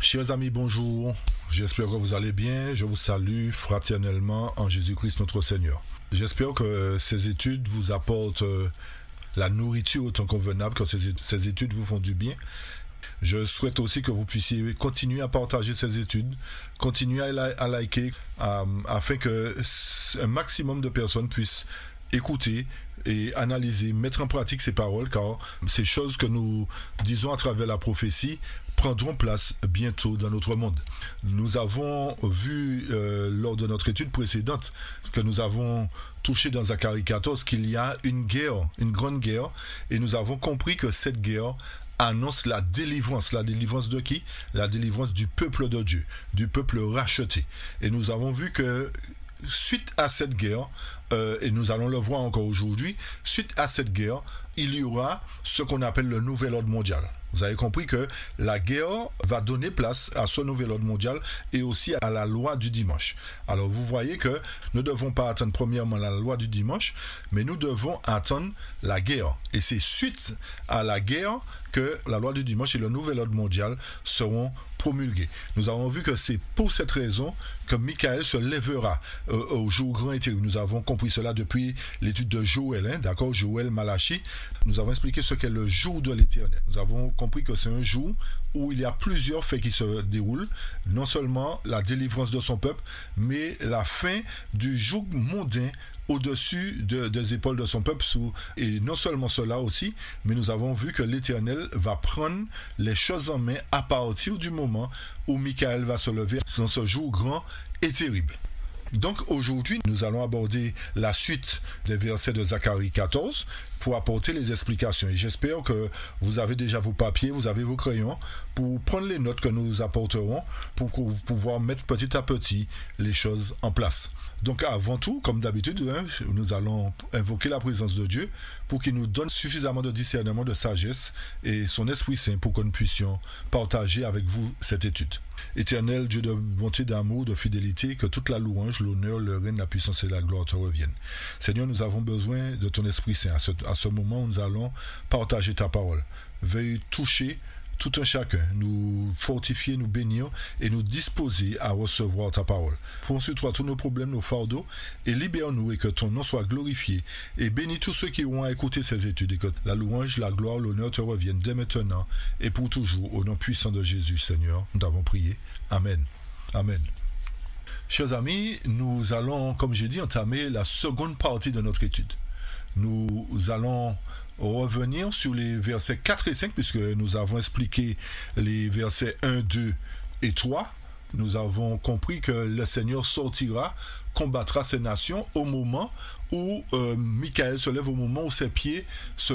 Chers amis, bonjour. J'espère que vous allez bien. Je vous salue fraternellement en Jésus-Christ notre Seigneur. J'espère que ces études vous apportent la nourriture autant convenable, que ces études vous font du bien. Je souhaite aussi que vous puissiez continuer à partager ces études, continuer à liker, afin que un maximum de personnes puissent écouter et analyser, mettre en pratique ces paroles, car ces choses que nous disons à travers la prophétie prendront place bientôt dans notre monde. Nous avons vu lors de notre étude précédente que nous avons touché dans Zacharie 14 qu'il y a une guerre, une grande guerre, et nous avons compris que cette guerre annonce la délivrance de qui? La délivrance du peuple de Dieu, du peuple racheté. Et nous avons vu que suite à cette guerre, et nous allons le voir encore aujourd'hui, suite à cette guerre, il y aura ce qu'on appelle le nouvel ordre mondial. Vous avez compris que la guerre va donner place à ce nouvel ordre mondial et aussi à la loi du dimanche. Alors vous voyez que nous ne devons pas attendre premièrement la loi du dimanche, mais nous devons attendre la guerre. Et c'est suite à la guerre que la loi du dimanche et le nouvel ordre mondial seront promulgués. Nous avons vu que c'est pour cette raison que Michael se lèvera au jour grand et terrible. Nous avons compris cela depuis l'étude de Joël, d'accord, Joël, Malachie. Nous avons expliqué ce qu'est le jour de l'Éternel. Nous avons compris que c'est un jour où il y a plusieurs faits qui se déroulent. Non seulement la délivrance de son peuple, mais la fin du joug mondain au-dessus des épaules de son peuple. Et non seulement cela aussi, mais nous avons vu que l'Éternel va prendre les choses en main à partir du moment où Michael va se lever dans ce jour grand et terrible. Donc aujourd'hui, nous allons aborder la suite des versets de Zacharie 14 pour apporter les explications. Et j'espère que vous avez déjà vos papiers, vous avez vos crayons pour prendre les notes que nous apporterons pour pouvoir mettre petit à petit les choses en place. Donc avant tout, comme d'habitude, nous allons invoquer la présence de Dieu pour qu'il nous donne suffisamment de discernement, de sagesse et son Esprit Saint pour que nous puissions partager avec vous cette étude. Éternel, Dieu de bonté, d'amour, de fidélité, que toute la louange, l'honneur, le règne, la puissance et la gloire te reviennent. Seigneur, nous avons besoin de ton Esprit Saint à ce moment où nous allons partager ta parole. Veuille toucher tout un chacun, nous fortifier, nous bénir et nous disposer à recevoir ta parole. Prends sur toi tous nos problèmes, nos fardeaux et libère-nous et que ton nom soit glorifié et bénis tous ceux qui auront à écouter ces études et que la louange, la gloire, l'honneur te reviennent dès maintenant et pour toujours au nom puissant de Jésus, Seigneur. Nous t'avons prié. Amen. Amen. Chers amis, nous allons, comme j'ai dit, entamer la seconde partie de notre étude. Nous allons revenir sur les versets 4 et 5 puisque nous avons expliqué les versets 1, 2 et 3. Nous avons compris que le Seigneur sortira, combattra ces nations au moment où Michael se lève, au moment où ses pieds se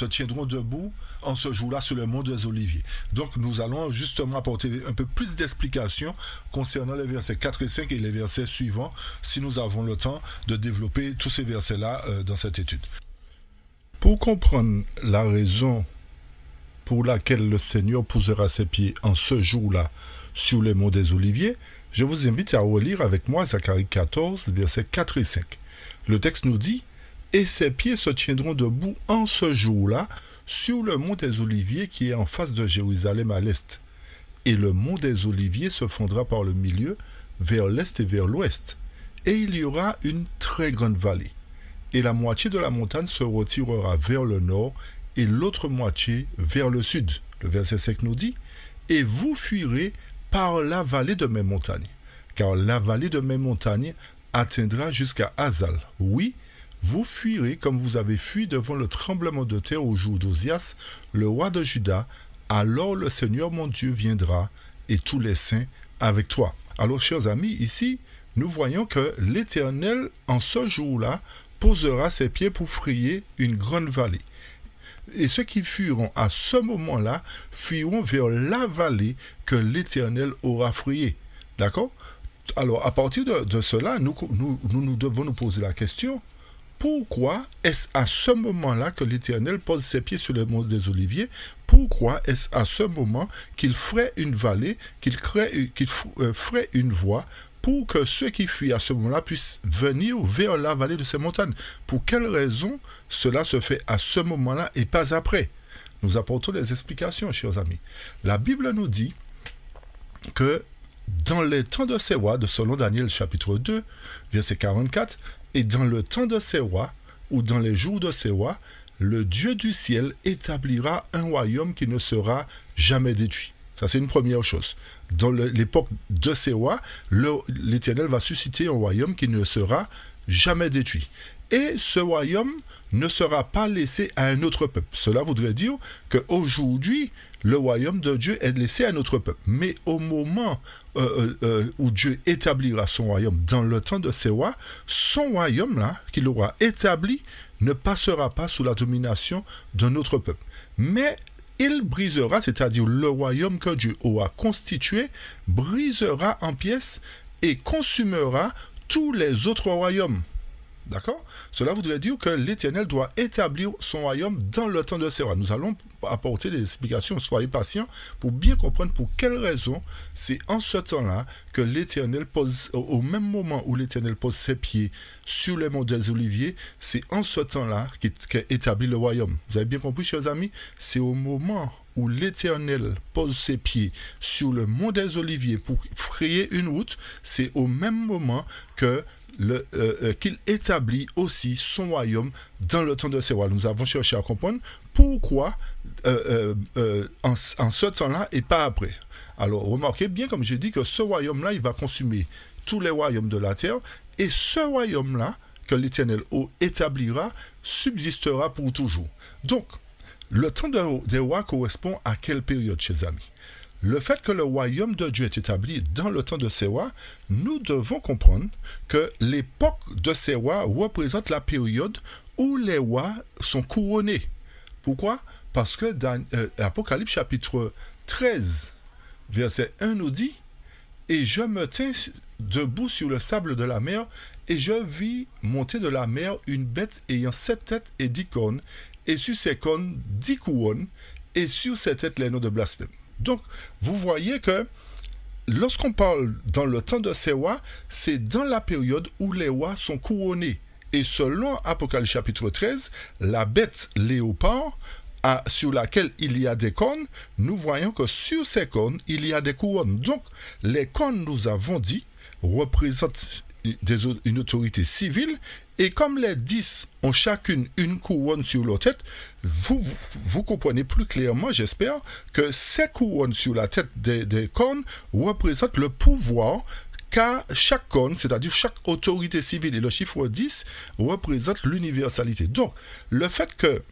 tiendront debout en ce jour-là sur le mont des Oliviers. Donc nous allons justement apporter un peu plus d'explications concernant les versets 4 et 5 et les versets suivants, si nous avons le temps de développer tous ces versets-là dans cette étude. Pour comprendre la raison pour laquelle le Seigneur posera ses pieds en ce jour-là sur le mont des Oliviers, je vous invite à relire avec moi Zacharie 14, versets 4 et 5. Le texte nous dit « Et ses pieds se tiendront debout en ce jour-là sur le mont des Oliviers qui est en face de Jérusalem à l'est. Et le mont des Oliviers se fondra par le milieu vers l'est et vers l'ouest. Et il y aura une très grande vallée. Et la moitié de la montagne se retirera vers le nord et l'autre moitié vers le sud. » Le verset 5 nous dit « Et vous fuirez par la vallée de mes montagnes, car la vallée de mes montagnes atteindra jusqu'à Azal. Oui, vous fuirez comme vous avez fui devant le tremblement de terre au jour d'Osias, le roi de Juda. Alors le Seigneur mon Dieu viendra et tous les saints avec toi. » Alors, chers amis, ici, nous voyons que l'Éternel, en ce jour-là, posera ses pieds pour frayer une grande vallée. Et ceux qui fuiront à ce moment-là, fuiront vers la vallée que l'Éternel aura frayée. D'accord? Alors, à partir de cela, nous devons nous poser la question, pourquoi est-ce à ce moment-là que l'Éternel pose ses pieds sur le mont des Oliviers? Pourquoi est-ce à ce moment qu'il ferait une vallée, qu'il ferait une voie pour que ceux qui fuient à ce moment-là puissent venir vers la vallée de ces montagnes? Pour quelle raison cela se fait à ce moment-là et pas après? Nous apportons des explications, chers amis. La Bible nous dit que dans les temps de ces rois, de selon Daniel chapitre 2, verset 44, et dans le temps de ces rois, ou dans les jours de ces rois, le Dieu du ciel établira un royaume qui ne sera jamais détruit. Ça, c'est une première chose. Dans l'époque de ces rois, l'Éternel va susciter un royaume qui ne sera jamais détruit. Et ce royaume ne sera pas laissé à un autre peuple. Cela voudrait dire qu'aujourd'hui, le royaume de Dieu est laissé à un autre peuple. Mais au moment où Dieu établira son royaume, dans le temps de ces rois, son royaume-là, qu'il aura établi, ne passera pas sous la domination d'un autre peuple. Mais il brisera, c'est-à-dire le royaume que Dieu aura constitué, brisera en pièces et consumera tous les autres royaumes. D'accord? Cela voudrait dire que l'Éternel doit établir son royaume dans le temps de ces rois. Nous allons apporter des explications, soyez patients, pour bien comprendre pour quelle raison c'est en ce temps-là que l'Éternel pose, au même moment où l'Éternel pose ses pieds sur les monts des Oliviers, c'est en ce temps-là qu'est établi le royaume. Vous avez bien compris, chers amis? C'est au moment où l'Éternel pose ses pieds sur le mont des Oliviers pour frayer une route, c'est au même moment que qu'il établit aussi son royaume dans le temps de ces rois. Nous avons cherché à comprendre pourquoi en ce temps-là et pas après. Alors, remarquez bien, comme j'ai dit, que ce royaume-là, il va consumer tous les royaumes de la terre, et ce royaume-là, que l'Éternel établira, subsistera pour toujours. Donc, le temps des rois correspond à quelle période, chers amis? Le fait que le royaume de Dieu est établi dans le temps de ces rois, nous devons comprendre que l'époque de ces rois représente la période où les rois sont couronnés. Pourquoi? Parce que dans Apocalypse chapitre 13, verset 1 nous dit « Et je me tins debout sur le sable de la mer, et je vis monter de la mer une bête ayant 7 têtes et 10 cornes, et sur ses cornes 10 couronnes, et sur ses têtes les noms de blasphème. » Donc, vous voyez que lorsqu'on parle dans le temps de ces rois, c'est dans la période où les rois sont couronnés. Et selon Apocalypse chapitre 13, la bête léopard sur laquelle il y a des cornes, nous voyons que sur ces cornes, il y a des couronnes. Donc, les cornes, nous avons dit, représentent une autorité civile, et comme les 10 ont chacune une couronne sur leur tête, vous comprenez plus clairement, j'espère, que ces couronnes sur la tête des cornes représentent le pouvoir qu'a chaque corne, c'est-à-dire chaque autorité civile, et le chiffre 10 représente l'universalité. Donc, le fait que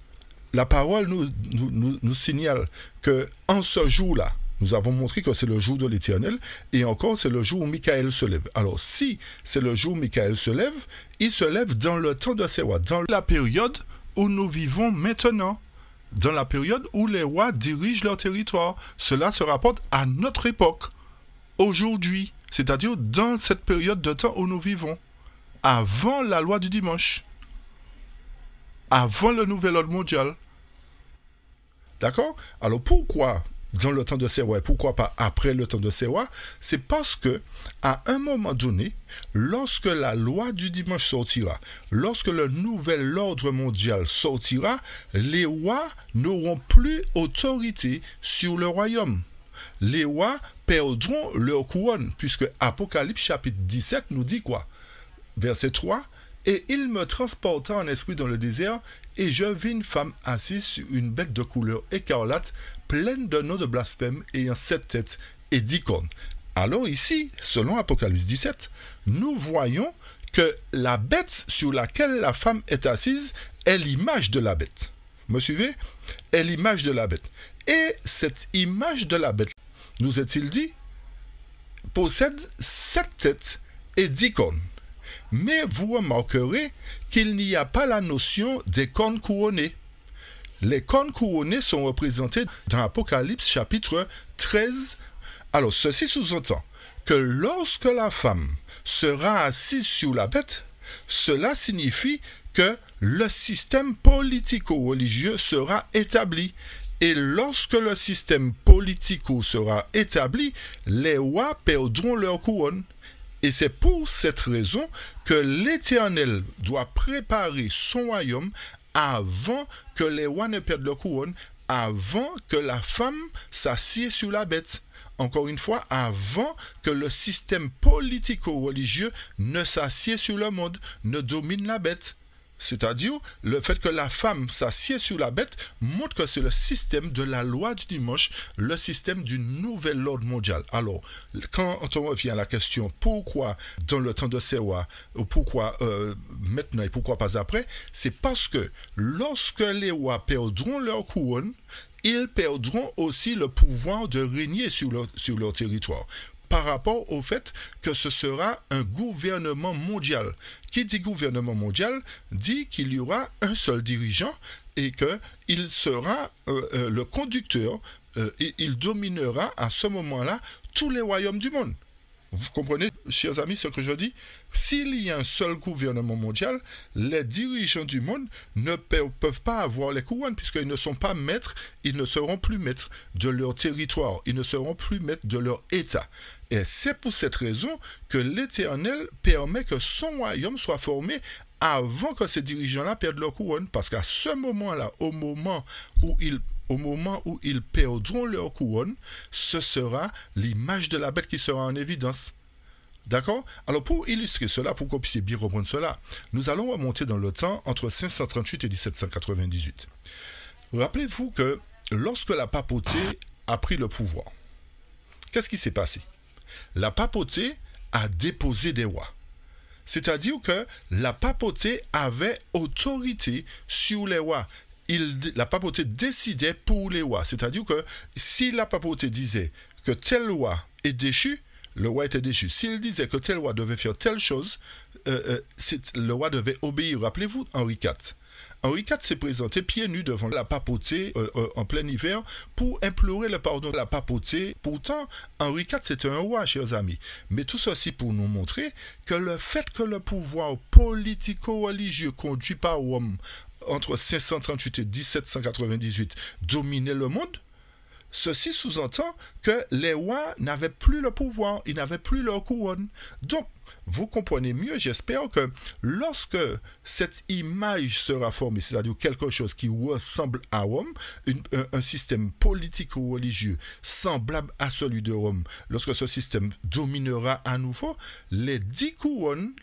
la parole nous signale qu'en ce jour-là, nous avons montré que c'est le jour de l'Éternel, et encore, c'est le jour où Michael se lève. Alors, si c'est le jour où Michael se lève, il se lève dans le temps de ces rois, dans la période où nous vivons maintenant, dans la période où les rois dirigent leur territoire. Cela se rapporte à notre époque, aujourd'hui, c'est-à-dire dans cette période de temps où nous vivons, avant la loi du dimanche, avant le nouvel ordre mondial. D'accord? Alors, pourquoi dans le temps de ces rois, et pourquoi pas après le temps de ces rois? C'est parce que, à un moment donné, lorsque la loi du dimanche sortira, lorsque le nouvel ordre mondial sortira, les rois n'auront plus autorité sur le royaume. Les rois perdront leur couronne, puisque Apocalypse chapitre 17 nous dit quoi? Verset 3. Et il me transporta en esprit dans le désert, et je vis une femme assise sur une bête de couleur écarlate, pleine de noms de blasphème, ayant 7 têtes et 10 cornes. Alors ici, selon Apocalypse 17, nous voyons que la bête sur laquelle la femme est assise est l'image de la bête. Vous me suivez? Est l'image de la bête. Et cette image de la bête, nous est-il dit, possède 7 têtes et 10 cornes. Mais vous remarquerez qu'il n'y a pas la notion des cornes couronnées. Les cornes couronnées sont représentées dans Apocalypse chapitre 13. Alors, ceci sous-entend que lorsque la femme sera assise sur la bête, cela signifie que le système politico-religieux sera établi. Et lorsque le système politico sera établi, les rois perdront leur couronne. Et c'est pour cette raison que l'Éternel doit préparer son royaume avant que les rois ne perdent leur couronne, avant que la femme s'assied sur la bête. Encore une fois, avant que le système politico-religieux ne s'assied sur le monde, ne domine la bête. C'est-à-dire, le fait que la femme s'assied sur la bête montre que c'est le système de la loi du dimanche, le système du nouvel ordre mondial. Alors, quand on revient à la question pourquoi dans le temps de Sewa, ou pourquoi maintenant et pourquoi pas après, c'est parce que lorsque les rois perdront leur couronne, ils perdront aussi le pouvoir de régner sur leur territoire, par rapport au fait que ce sera un gouvernement mondial. Qui dit gouvernement mondial dit qu'il y aura un seul dirigeant et qu'il sera le conducteur, il dominera à ce moment-là tous les royaumes du monde. Vous comprenez, chers amis, ce que je dis? S'il y a un seul gouvernement mondial, les dirigeants du monde ne peuvent pas avoir les couronnes, puisqu'ils ne sont pas maîtres, ils ne seront plus maîtres de leur territoire, ils ne seront plus maîtres de leur État. Et c'est pour cette raison que l'Éternel permet que son royaume soit formé avant que ces dirigeants-là perdent leur couronne, parce qu'à ce moment-là, au moment où ils perdront leur couronne, ce sera l'image de la bête qui sera en évidence. D'accord? Alors pour illustrer cela, pour que vous puissiez bien comprendre cela, nous allons remonter dans le temps entre 538 et 1798. Rappelez-vous que lorsque la papauté a pris le pouvoir, qu'est-ce qui s'est passé? La papauté a déposé des rois. C'est-à-dire que la papauté avait autorité sur les rois. La papauté décidait pour les rois. C'est-à-dire que si la papauté disait que tel roi est déchu, le roi était déchu. S'il disait que tel roi devait faire telle chose, le roi devait obéir. Rappelez-vous Henri IV. Henri IV s'est présenté pieds nus devant la papauté en plein hiver pour implorer le pardon de la papauté. Pourtant, Henri IV c'était un roi, chers amis. Mais tout ceci pour nous montrer que le fait que le pouvoir politico-religieux conduit par Rome entre 538 et 1798 dominait le monde, ceci sous-entend que les rois n'avaient plus le pouvoir, ils n'avaient plus leur couronne. Donc, vous comprenez mieux, j'espère que lorsque cette image sera formée, c'est-à-dire quelque chose qui ressemble à Rome, un système politico-religieux semblable à celui de Rome, lorsque ce système dominera à nouveau, les 10 couronnes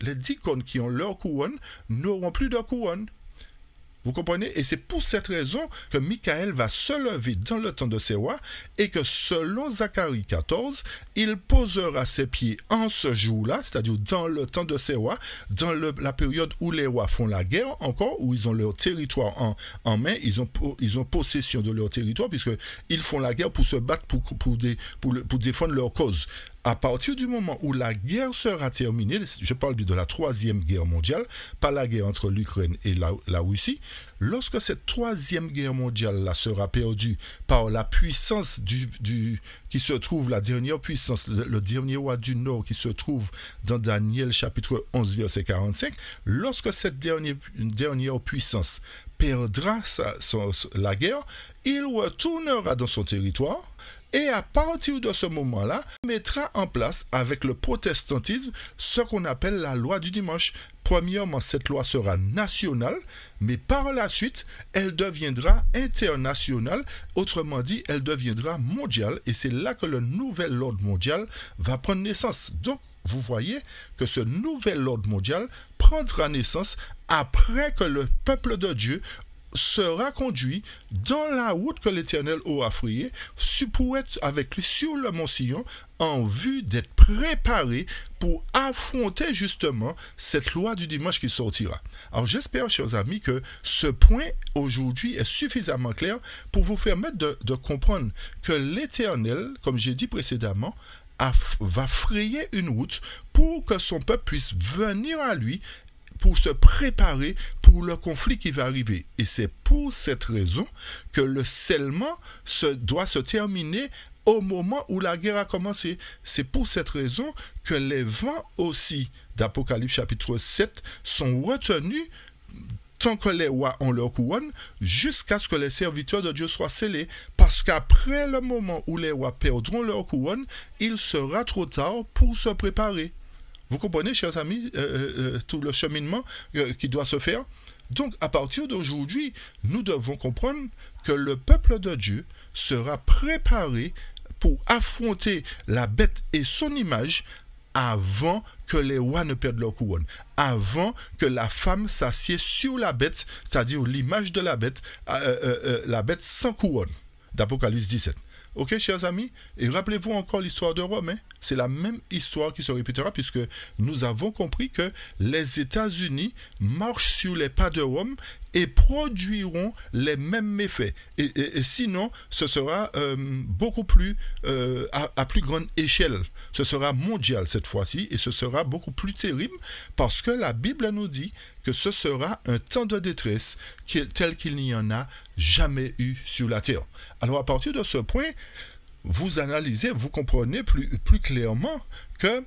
qui ont leur couronne n'auront plus de couronne. Vous comprenez? Et c'est pour cette raison que Michael va se lever dans le temps de ses rois et que selon Zacharie 14, il posera ses pieds en ce jour-là, c'est-à-dire dans le temps de ses rois, dans la période où les rois font la guerre encore, où ils ont leur territoire en main, ils ont possession de leur territoire puisqu'ils font la guerre pour se battre, pour défendre leur cause. À partir du moment où la guerre sera terminée, je parle de la troisième guerre mondiale, pas la guerre entre l'Ukraine et la Russie, lorsque cette troisième guerre mondiale sera perdue par la puissance qui se trouve, la dernière puissance, le dernier roi du Nord qui se trouve dans Daniel chapitre 11 verset 45, lorsque cette dernière puissance perdra la guerre, il retournera dans son territoire. Et à partir de ce moment-là, mettra en place avec le protestantisme ce qu'on appelle la loi du dimanche. Premièrement, cette loi sera nationale, mais par la suite, elle deviendra internationale. Autrement dit, elle deviendra mondiale. Et c'est là que le nouvel ordre mondial va prendre naissance. Donc, vous voyez que ce nouvel ordre mondial prendra naissance après que le peuple de Dieu sera conduit dans la route que l'Éternel aura frayée pour être avec lui sur le mont Sion en vue d'être préparé pour affronter justement cette loi du dimanche qui sortira. Alors j'espère, chers amis, que ce point aujourd'hui est suffisamment clair pour vous permettre de comprendre que l'Éternel, comme j'ai dit précédemment, va frayer une route pour que son peuple puisse venir à lui pour se préparer pour le conflit qui va arriver. Et c'est pour cette raison que le scellement doit se terminer au moment où la guerre a commencé. C'est pour cette raison que les vents aussi d'Apocalypse chapitre 7 sont retenus tant que les rois ont leur couronne, jusqu'à ce que les serviteurs de Dieu soient scellés. Parce qu'après le moment où les rois perdront leur couronne, il sera trop tard pour se préparer. Vous comprenez, chers amis, tout le cheminement qui doit se faire? Donc, à partir d'aujourd'hui, nous devons comprendre que le peuple de Dieu sera préparé pour affronter la bête et son image avant que les rois ne perdent leur couronne, avant que la femme s'assied sur la bête, c'est-à-dire l'image de la bête sans couronne, d'Apocalypse 17. Ok, chers amis? Et rappelez-vous encore l'histoire de Rome. C'est la même histoire qui se répétera puisque nous avons compris que les États-Unis marchent sur les pas de Rome et produiront les mêmes méfaits. Et sinon, ce sera beaucoup plus à plus grande échelle. Ce sera mondial cette fois-ci et ce sera beaucoup plus terrible parce que la Bible nous dit que ce sera un temps de détresse tel qu'il n'y en a jamais eu sur la terre. Alors à partir de ce point, vous analysez, vous comprenez plus clairement que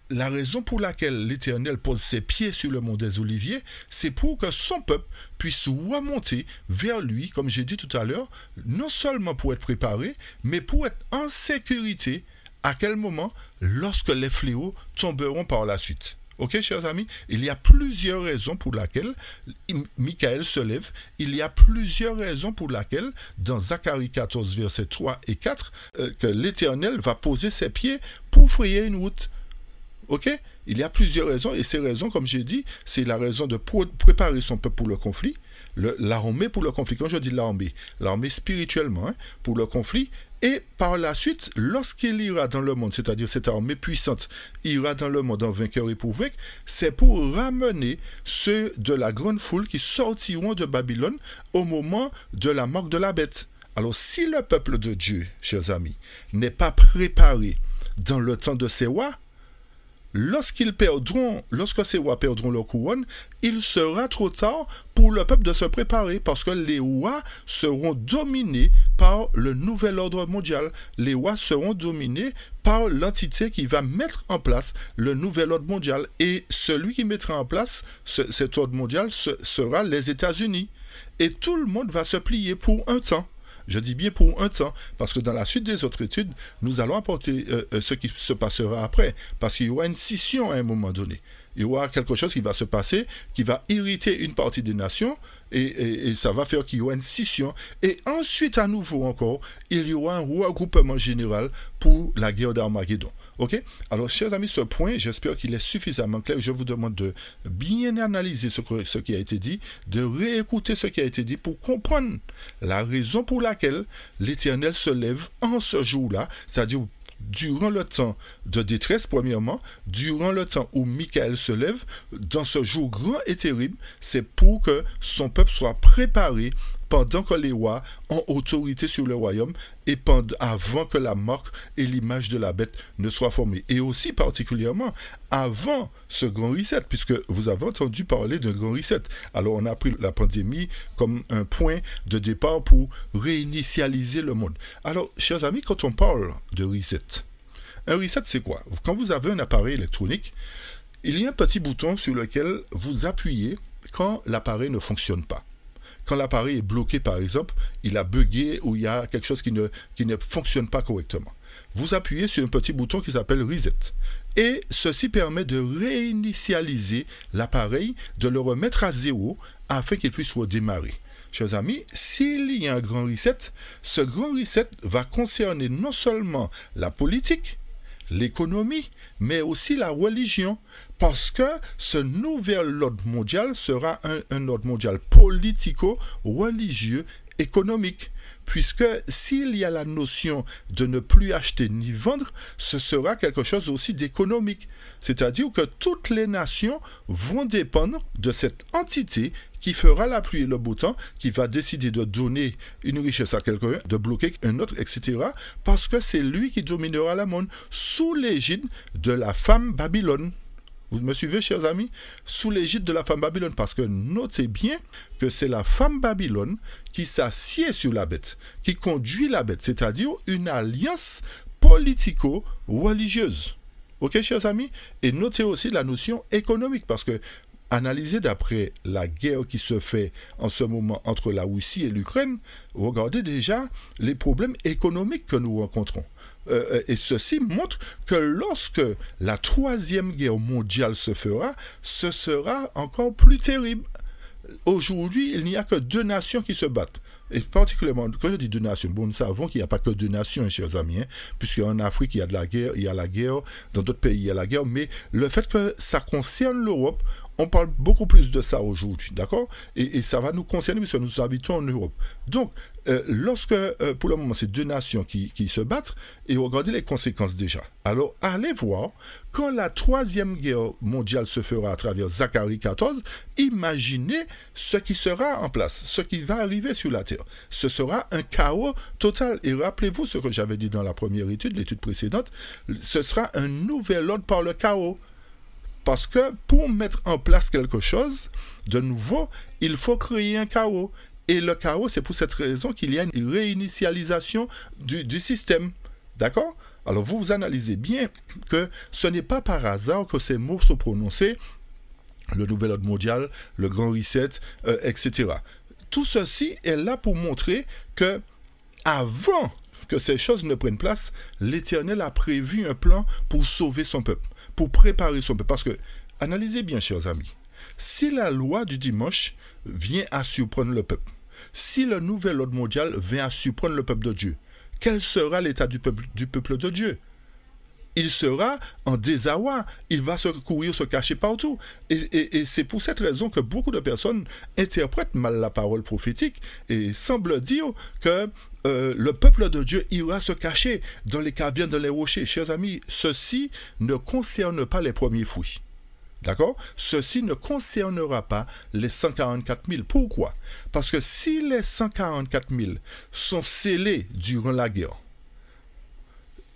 la raison pour laquelle l'Éternel pose ses pieds sur le mont des Oliviers, c'est pour que son peuple puisse remonter vers lui, comme j'ai dit tout à l'heure, non seulement pour être préparé, mais pour être en sécurité. À quel moment? Lorsque les fléaux tomberont par la suite. Ok, chers amis? Il y a plusieurs raisons pour lesquelles Michael se lève. Il y a plusieurs raisons pour lesquelles, dans Zacharie 14, versets 3 et 4, que l'Éternel va poser ses pieds pour frayer une route. Ok? Il y a plusieurs raisons, et ces raisons, comme j'ai dit, c'est la raison de préparer son peuple pour le conflit, l'armée pour le conflit. Quand je dis l'armée spirituellement, pour le conflit, et par la suite, lorsqu'il ira dans le monde, c'est-à-dire cette armée puissante, ira dans le monde en vainqueur et pour vaincre, c'est pour ramener ceux de la grande foule qui sortiront de Babylone au moment de la marque de la bête. Alors, si le peuple de Dieu, chers amis, n'est pas préparé dans le temps de ses rois, lorsque ces rois perdront leur couronne, il sera trop tard pour le peuple de se préparer parce que les rois seront dominés par le nouvel ordre mondial. Les rois seront dominés par l'entité qui va mettre en place le nouvel ordre mondial. Et celui qui mettra en place cet ordre mondial sera les États-Unis. Et tout le monde va se plier pour un temps. Je dis bien pour un temps, parce que dans la suite des autres études, nous allons apporter ce qui se passera après, parce qu'il y aura une scission à un moment donné. Il y aura quelque chose qui va se passer, qui va irriter une partie des nations, et ça va faire qu'il y aura une scission. Et ensuite, à nouveau encore, il y aura un regroupement général pour la guerre d'Armageddon. Ok? Alors, chers amis, ce point, j'espère qu'il est suffisamment clair. Je vous demande de bien analyser ce qui a été dit, de réécouter ce qui a été dit pour comprendre la raison pour laquelle l'Éternel se lève en ce jour-là, c'est-à-dire durant le temps de détresse, premièrement, durant le temps où Michael se lève, dans ce jour grand et terrible, c'est pour que son peuple soit préparé pendant que les rois ont autorité sur le royaume et avant que la marque et l'image de la bête ne soient formées. Et aussi particulièrement avant ce grand reset, puisque vous avez entendu parler d'un grand reset. Alors on a pris la pandémie comme un point de départ pour réinitialiser le monde. Alors, chers amis, quand on parle de reset, un reset c'est quoi? Quand vous avez un appareil électronique, il y a un petit bouton sur lequel vous appuyez quand l'appareil ne fonctionne pas. Quand l'appareil est bloqué, par exemple, il a bugué ou il y a quelque chose qui ne fonctionne pas correctement. Vous appuyez sur un petit bouton qui s'appelle Reset. Et ceci permet de réinitialiser l'appareil, de le remettre à zéro afin qu'il puisse redémarrer. Chers amis, s'il y a un grand reset, ce grand reset va concerner non seulement la politique, l'économie, mais aussi la religion, parce que ce nouvel ordre mondial sera un ordre mondial politico-religieux économique, puisque s'il y a la notion de ne plus acheter ni vendre, ce sera quelque chose aussi d'économique, c'est-à-dire que toutes les nations vont dépendre de cette entité qui fera la pluie et le beau temps, qui va décider de donner une richesse à quelqu'un, de bloquer un autre, etc. Parce que c'est lui qui dominera le monde sous l'égide de la femme Babylone. Vous me suivez, chers amis? Sous l'égide de la femme Babylone. Parce que notez bien que c'est la femme Babylone qui s'assied sur la bête, qui conduit la bête, c'est-à-dire une alliance politico-religieuse. Ok, chers amis? Et notez aussi la notion économique, parce que analysez d'après la guerre qui se fait en ce moment entre la Russie et l'Ukraine, regardez déjà les problèmes économiques que nous rencontrons. Et ceci montre que lorsque la troisième guerre mondiale se fera, ce sera encore plus terrible. Aujourd'hui, il n'y a que deux nations qui se battent. Et particulièrement, quand je dis deux nations, bon, nous savons qu'il n'y a pas que deux nations, chers amis, hein, puisqu'en Afrique, il y a de la guerre, il y a la guerre, dans d'autres pays, il y a la guerre, mais le fait que ça concerne l'Europe, on parle beaucoup plus de ça aujourd'hui, d'accord? Et ça va nous concerner puisque nous habitons en Europe. Donc, lorsque, pour le moment, c'est deux nations qui se battent, et regardez les conséquences déjà. Alors, allez voir, quand la troisième guerre mondiale se fera à travers Zacharie 14, imaginez ce qui sera en place, ce qui va arriver sur la terre. Ce sera un chaos total. Et rappelez-vous ce que j'avais dit dans la première étude, l'étude précédente, ce sera un nouvel ordre par le chaos. Parce que pour mettre en place quelque chose de nouveau, il faut créer un chaos. Et le chaos, c'est pour cette raison qu'il y a une réinitialisation du système. D'accord? Alors vous analysez bien que ce n'est pas par hasard que ces mots sont prononcés, le nouvel ordre mondial, le grand reset, etc. Tout ceci est là pour montrer que avant que ces choses ne prennent place, l'Éternel a prévu un plan pour sauver son peuple, pour préparer son peuple. Parce que, analysez bien, chers amis, si la loi du dimanche vient à surprendre le peuple, si le nouvel ordre mondial vient à surprendre le peuple de Dieu, quel sera l'état du peuple de Dieu? Il sera en désarroi, il va se courir, se cacher partout. Et c'est pour cette raison que beaucoup de personnes interprètent mal la parole prophétique et semblent dire que le peuple de Dieu ira se cacher dans les cavernes, dans les rochers. Chers amis, ceci ne concerne pas les premiers fruits. D'accord? Ceci ne concernera pas les 144 000. Pourquoi? Parce que si les 144 000 sont scellés durant la guerre,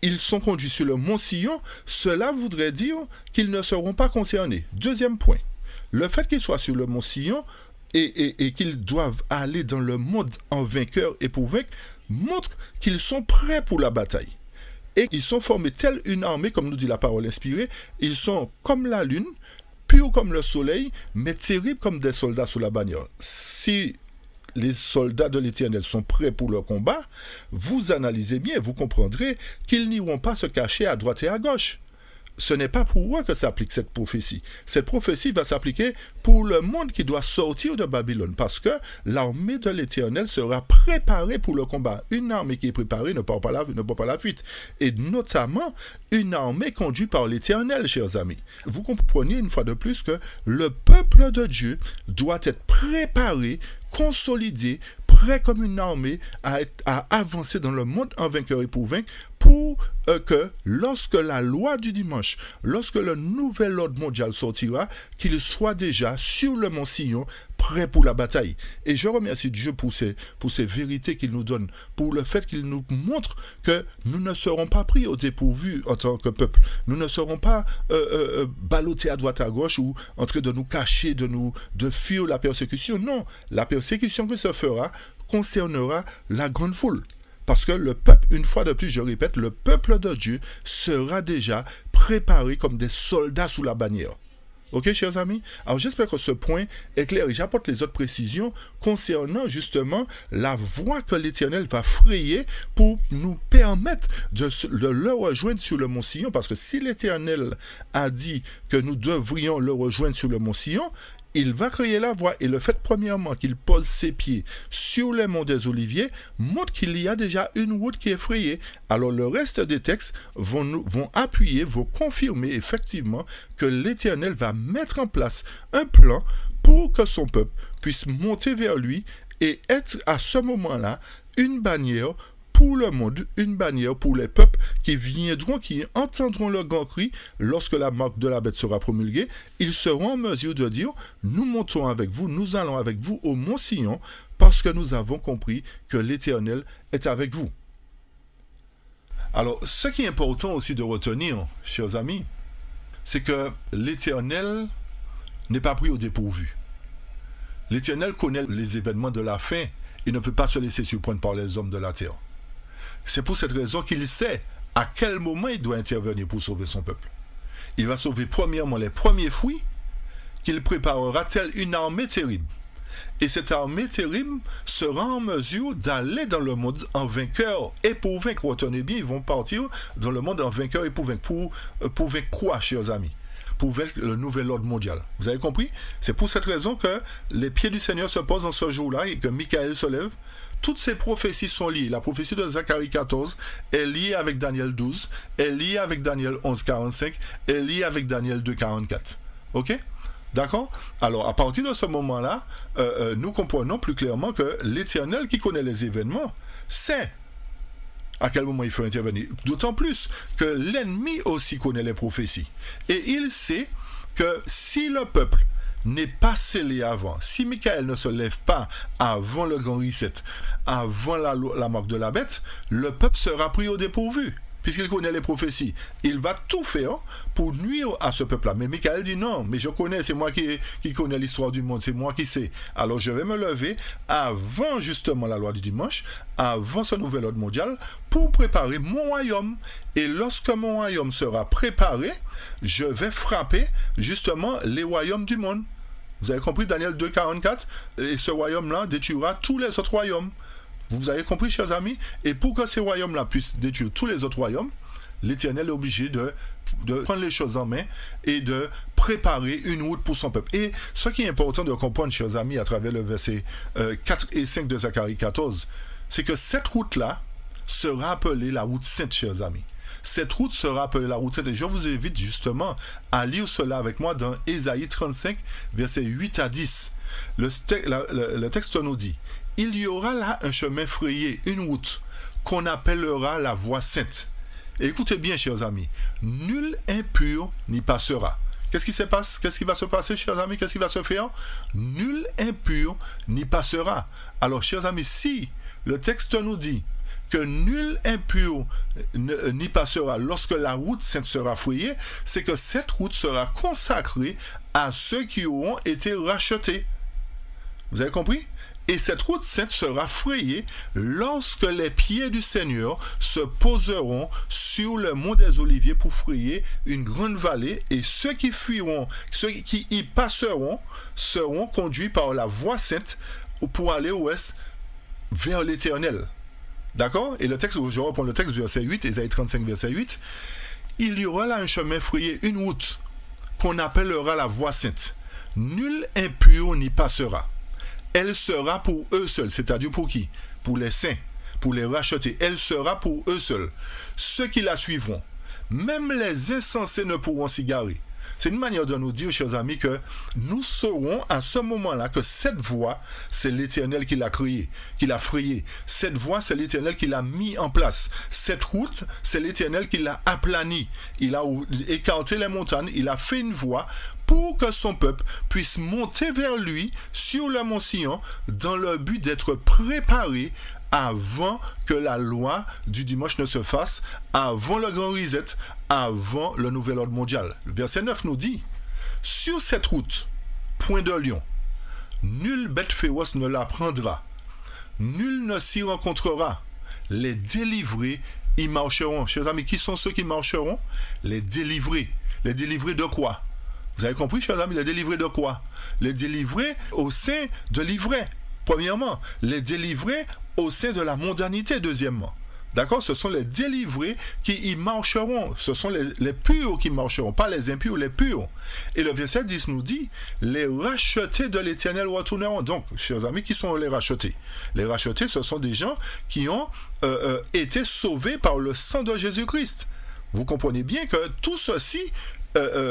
ils sont conduits sur le mont Sion, cela voudrait dire qu'ils ne seront pas concernés. Deuxième point, le fait qu'ils soient sur le mont Sion et qu'ils doivent aller dans le monde en vainqueur et pour vaincre, montre qu'ils sont prêts pour la bataille. Et ils sont formés telle une armée, comme nous dit la parole inspirée, ils sont comme la lune, purs comme le soleil, mais terribles comme des soldats sous la bannière. Si les soldats de l'Éternel sont prêts pour le combat, vous analysez bien, vous comprendrez qu'ils n'iront pas se cacher à droite et à gauche. Ce n'est pas pour eux que s'applique cette prophétie. Cette prophétie va s'appliquer pour le monde qui doit sortir de Babylone, parce que l'armée de l'Éternel sera préparée pour le combat. Une armée qui est préparée ne part pas la fuite. Et notamment, une armée conduite par l'Éternel, chers amis. Vous comprenez une fois de plus que le peuple de Dieu doit être préparé, consolidé, prêt comme une armée à avancer dans le monde en vainqueur et pour vaincre, pour que lorsque la loi du dimanche, lorsque le nouvel ordre mondial sortira, qu'il soit déjà sur le mont Sion, prêt pour la bataille. Et je remercie Dieu pour ces vérités qu'il nous donne, pour le fait qu'il nous montre que nous ne serons pas pris au dépourvu en tant que peuple. Nous ne serons pas ballottés à droite à gauche ou en train de nous cacher, de fuir la persécution. Non, la persécution qui se fera concernera la grande foule. Parce que le peuple, une fois de plus, je répète, le peuple de Dieu sera déjà préparé comme des soldats sous la bannière. Ok, chers amis? Alors, j'espère que ce point est clair et j'apporte les autres précisions concernant justement la voie que l'Éternel va frayer pour nous permettre de le rejoindre sur le mont Sion. Parce que si l'Éternel a dit que nous devrions le rejoindre sur le mont Sion, il va créer la voie. Et le fait, premièrement, qu'il pose ses pieds sur les monts des Oliviers montre qu'il y a déjà une route qui est frayée. Alors, le reste des textes vont appuyer, vont confirmer effectivement que l'Éternel va mettre en place un plan pour que son peuple puisse monter vers lui et être à ce moment-là une bannière pour le monde, une bannière pour les peuples qui viendront, qui entendront le grand cri lorsque la marque de la bête sera promulguée. Ils seront en mesure de dire, nous montons avec vous, nous allons avec vous au mont Sion, parce que nous avons compris que l'Éternel est avec vous. Alors, ce qui est important aussi de retenir, chers amis, c'est que l'Éternel n'est pas pris au dépourvu. L'Éternel connaît les événements de la fin. Il ne peut pas se laisser surprendre par les hommes de la terre. C'est pour cette raison qu'il sait à quel moment il doit intervenir pour sauver son peuple. Il va sauver premièrement les premiers fruits qu'il préparera telle une armée terrible. Et cette armée terrible sera en mesure d'aller dans le monde en vainqueur et pour vaincre. Retenez bien, ils vont partir dans le monde en vainqueur et pour vaincre. Pour vaincre quoi, chers amis? pour vaincre le nouvel ordre mondial. Vous avez compris? C'est pour cette raison que les pieds du Seigneur se posent en ce jour-là et que Michael se lève. Toutes ces prophéties sont liées. La prophétie de Zacharie 14 est liée avec Daniel 12, est liée avec Daniel 11, 45, est liée avec Daniel 2, 44. OK? D'accord? Alors, à partir de ce moment-là, nous comprenons plus clairement que l'Éternel qui connaît les événements sait à quel moment il faut intervenir. D'autant plus que l'ennemi aussi connaît les prophéties. Et il sait que si le peuple n'est pas scellé avant, si Michael ne se lève pas avant le grand reset, avant la marque de la bête, le peuple sera pris au dépourvu. Puisqu'il connaît les prophéties, il va tout faire pour nuire à ce peuple-là. Mais Michael dit non, mais je connais, c'est moi qui connais l'histoire du monde, c'est moi qui sais. Alors je vais me lever avant justement la loi du dimanche, avant ce nouvel ordre mondial, pour préparer mon royaume. Et lorsque mon royaume sera préparé, je vais frapper justement les royaumes du monde. Vous avez compris Daniel 2, 44? Et ce royaume-là détruira tous les autres royaumes. Vous avez compris, chers amis? Et pour que ces royaumes-là puissent détruire tous les autres royaumes, l'Éternel est obligé de prendre les choses en main et de préparer une route pour son peuple. Et ce qui est important de comprendre, chers amis, à travers le verset 4 et 5 de Zacharie 14, c'est que cette route-là sera appelée la route sainte, chers amis. Cette route sera appelée la route sainte. Et je vous invite justement à lire cela avec moi dans Ésaïe 35, versets 8 à 10. Le texte nous dit: il y aura là un chemin frayé, une route, qu'on appellera la voie sainte. Et écoutez bien, chers amis, nul impur n'y passera. Qu'est-ce qui va se passer, chers amis? Qu'est-ce qui va se faire? Nul impur n'y passera. Alors, chers amis, si le texte nous dit que nul impur n'y passera lorsque la route sainte sera frayée, c'est que cette route sera consacrée à ceux qui auront été rachetés. Vous avez compris? Et cette route sainte sera frayée lorsque les pieds du Seigneur se poseront sur le mont des Oliviers pour frayer une grande vallée, et ceux qui fuiront, ceux qui y passeront, seront conduits par la voie sainte pour aller ouest vers l'Éternel. D'accord? Et le texte, je reprends le texte du verset 8, Ésaïe 35, verset 8. Il y aura là un chemin frayé, une route qu'on appellera la voie sainte. Nul impur n'y passera. Elle sera pour eux seuls. C'est-à-dire pour qui? Pour les saints, pour les racheter. Elle sera pour eux seuls. Ceux qui la suivront. Même les insensés ne pourront s'y garer. C'est une manière de nous dire, chers amis, que nous saurons à ce moment-là que cette voie, c'est l'Éternel qui l'a créée, qui l'a frayée. Cette voie, c'est l'Éternel qui l'a mis en place. Cette route, c'est l'Éternel qui l'a aplanie. Il a écarté les montagnes, il a fait une voie pour que son peuple puisse monter vers lui sur le mont Sion dans le but d'être préparé avant que la loi du dimanche ne se fasse, avant le grand reset, avant le nouvel ordre mondial. Le verset 9 nous dit: sur cette route, point de lion, nulle bête féroce ne la prendra, nul ne s'y rencontrera, les délivrés y marcheront. Chers amis, qui sont ceux qui marcheront? Les délivrés. Les délivrés de quoi? Vous avez compris, chers amis, les délivrés de quoi? Les délivrés au sein de l'ivraie. Premièrement, les délivrés au sein de la mondanité, deuxièmement. D'accord? Ce sont les délivrés qui y marcheront. Ce sont les purs qui marcheront, pas les impurs, les purs. Et le verset 10 nous dit: les rachetés de l'Éternel retourneront. Donc, chers amis, qui sont les rachetés? Les rachetés, ce sont des gens qui ont été sauvés par le sang de Jésus-Christ. Vous comprenez bien que tout ceci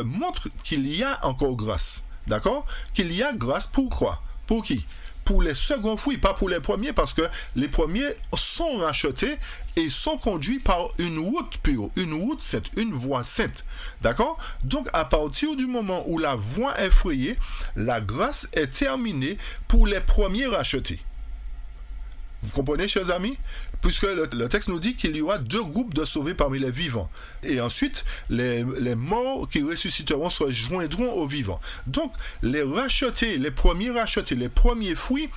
montre qu'il y a encore grâce. D'accord? Qu'il y a grâce pour quoi? Pour qui? Pour les seconds fruits, pas pour les premiers, parce que les premiers sont rachetés et sont conduits par une route pure, une route sainte, une voie sainte. D'accord? Donc, à partir du moment où la voie est frayée, la grâce est terminée pour les premiers rachetés. Vous comprenez, chers amis? Puisque le texte nous dit qu'il y aura deux groupes de sauvés parmi les vivants. Et ensuite, les morts qui ressusciteront se joindront aux vivants. Donc, les rachetés, les premiers rachetés, les premiers fruits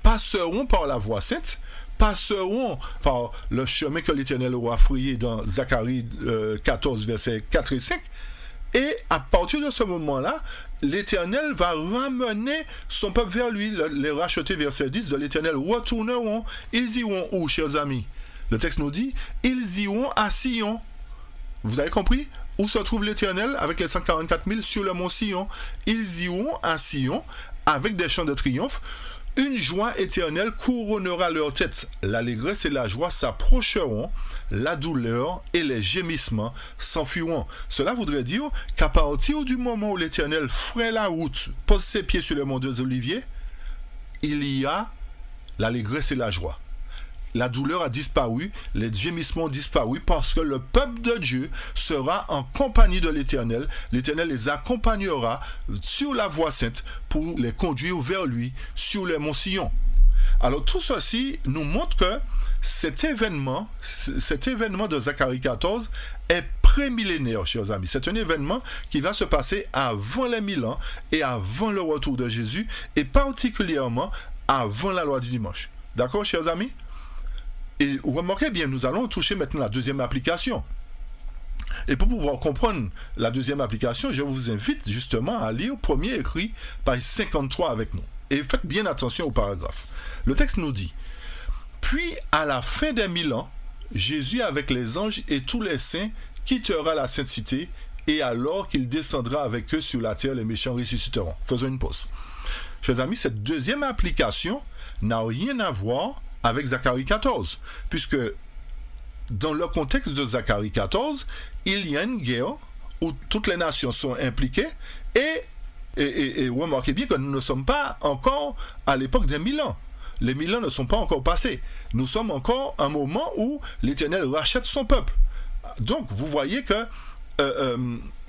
passeront par la voie sainte, passeront par le chemin que l'Éternel aura frayé dans Zacharie 14, versets 4 et 5. Et à partir de ce moment-là, l'Éternel va ramener son peuple vers lui. Les rachetés, verset 10 de l'Éternel, retourneront. Ils iront où, chers amis? Le texte nous dit: ils iront à Sion. Vous avez compris? où se trouve l'Éternel avec les 144 000 sur le mont Sion. Ils iront à Sion avec des chants de triomphe. Une joie éternelle couronnera leur tête. L'allégresse et la joie s'approcheront, la douleur et les gémissements s'enfuiront. Cela voudrait dire qu'à partir du moment où l'Éternel ferait la route, pose ses pieds sur le mont des Oliviers, il y a l'allégresse et la joie. La douleur a disparu, les gémissements ont disparu parce que le peuple de Dieu sera en compagnie de l'Éternel. L'Éternel les accompagnera sur la voie sainte pour les conduire vers lui sur le mont Sion. Alors tout ceci nous montre que cet événement de Zacharie 14 est prémillénaire, chers amis. C'est un événement qui va se passer avant les 1000 ans et avant le retour de Jésus et particulièrement avant la loi du dimanche. D'accord, chers amis? Et remarquez bien, nous allons toucher maintenant la deuxième application. Et pour pouvoir comprendre la deuxième application, je vous invite justement à lire le premier écrit, page 53 avec nous. Et faites bien attention au paragraphe. Le texte nous dit: puis à la fin des 1000 ans, Jésus avec les anges et tous les saints quittera la sainte cité, et alors qu'il descendra avec eux sur la terre, les méchants ressusciteront. Faisons une pause. Chers amis, cette deuxième application n'a rien à voir avec Zacharie 14, puisque dans le contexte de Zacharie 14, il y a une guerre où toutes les nations sont impliquées et remarquez bien que nous ne sommes pas encore à l'époque des 1000 ans. Les 1000 ans ne sont pas encore passés. Nous sommes encore à un moment où l'Éternel rachète son peuple. Donc, vous voyez que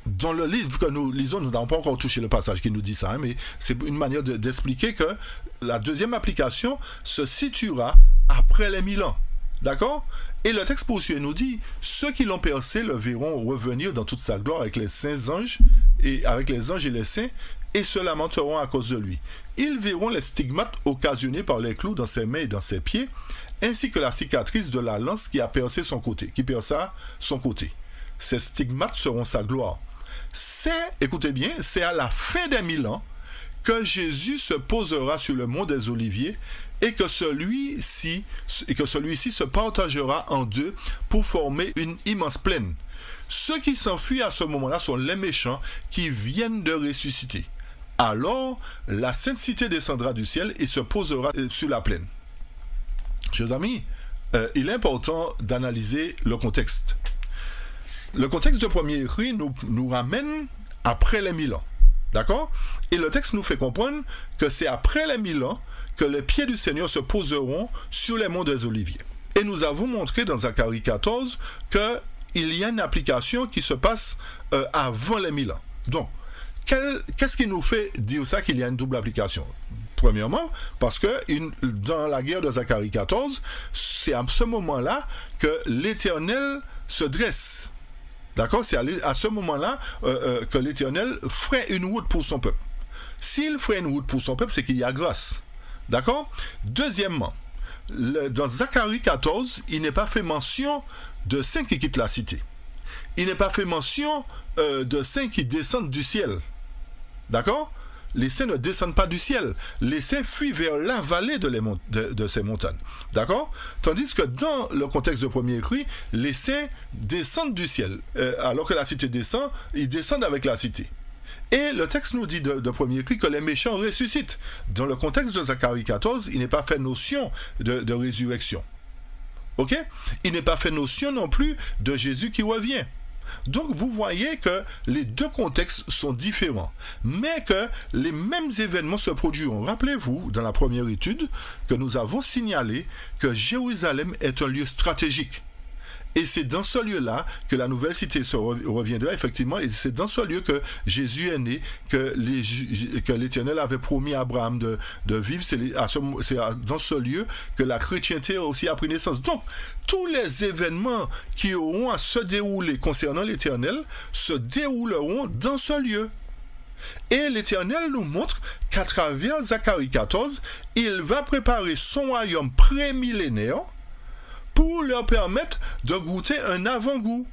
dans le livre que nous lisons, nous n'avons pas encore touché le passage qui nous dit ça, hein, mais c'est une manière d'expliquer que la deuxième application se situera après les 1000 ans. D'accord? Et le texte poursuit et nous dit: ceux qui l'ont percé le verront revenir dans toute sa gloire avec les saints anges et avec les anges et les saints, et se lamenteront à cause de lui. Ils verront les stigmates occasionnés par les clous dans ses mains et dans ses pieds, ainsi que la cicatrice de la lance qui a percé son côté, qui perça son côté. Ces stigmates seront sa gloire. Écoutez bien, c'est à la fin des 1000 ans que Jésus se posera sur le mont des Oliviers et que celui-ci se partagera en deux pour former une immense plaine. Ceux qui s'enfuient à ce moment-là sont les méchants qui viennent de ressusciter. Alors, la sainte cité descendra du ciel et se posera sur la plaine. Chers amis, il est important d'analyser le contexte. Le contexte de premier écrit nous ramène après les 1000 ans. D'accord? Et le texte nous fait comprendre que c'est après les 1000 ans que les pieds du Seigneur se poseront sur les monts des Oliviers. Et nous avons montré dans Zacharie 14 qu'il y a une application qui se passe avant les 1000 ans. Donc, qu'est-ce qui nous fait dire ça, qu'il y a une double application? Premièrement, parce que dans la guerre de Zacharie 14, c'est à ce moment-là que l'Éternel se dresse. D'accord? C'est à ce moment-là que l'Éternel ferait une route pour son peuple. S'il ferait une route pour son peuple, c'est qu'il y a grâce. D'accord? Deuxièmement, dans Zacharie 14, il n'est pas fait mention de saints qui quittent la cité. Il n'est pas fait mention de saints qui descendent du ciel. D'accord? Les saints ne descendent pas du ciel. Les saints fuient vers la vallée de ces montagnes. D'accord? Tandis que dans le contexte de premier écrit, les saints descendent du ciel. Alors que la cité descend, ils descendent avec la cité. Et le texte nous dit de premier écrit que les méchants ressuscitent. Dans le contexte de Zacharie 14, il n'est pas fait notion de résurrection. Ok? Il n'est pas fait notion non plus de Jésus qui revient. Donc vous voyez que les deux contextes sont différents, mais que les mêmes événements se produiront. Rappelez-vous, dans la première étude, que nous avons signalé que Jérusalem est un lieu stratégique. Et c'est dans ce lieu-là que la nouvelle cité reviendra, effectivement, et c'est dans ce lieu que Jésus est né, que l'Éternel avait promis à Abraham de vivre. C'est dans ce lieu que la chrétienté aussi a pris naissance. Donc, tous les événements qui auront à se dérouler concernant l'Éternel se dérouleront dans ce lieu. Et l'Éternel nous montre qu'à travers Zacharie 14, il va préparer son royaume prémillénaire pour leur permettre de goûter un avant-goût,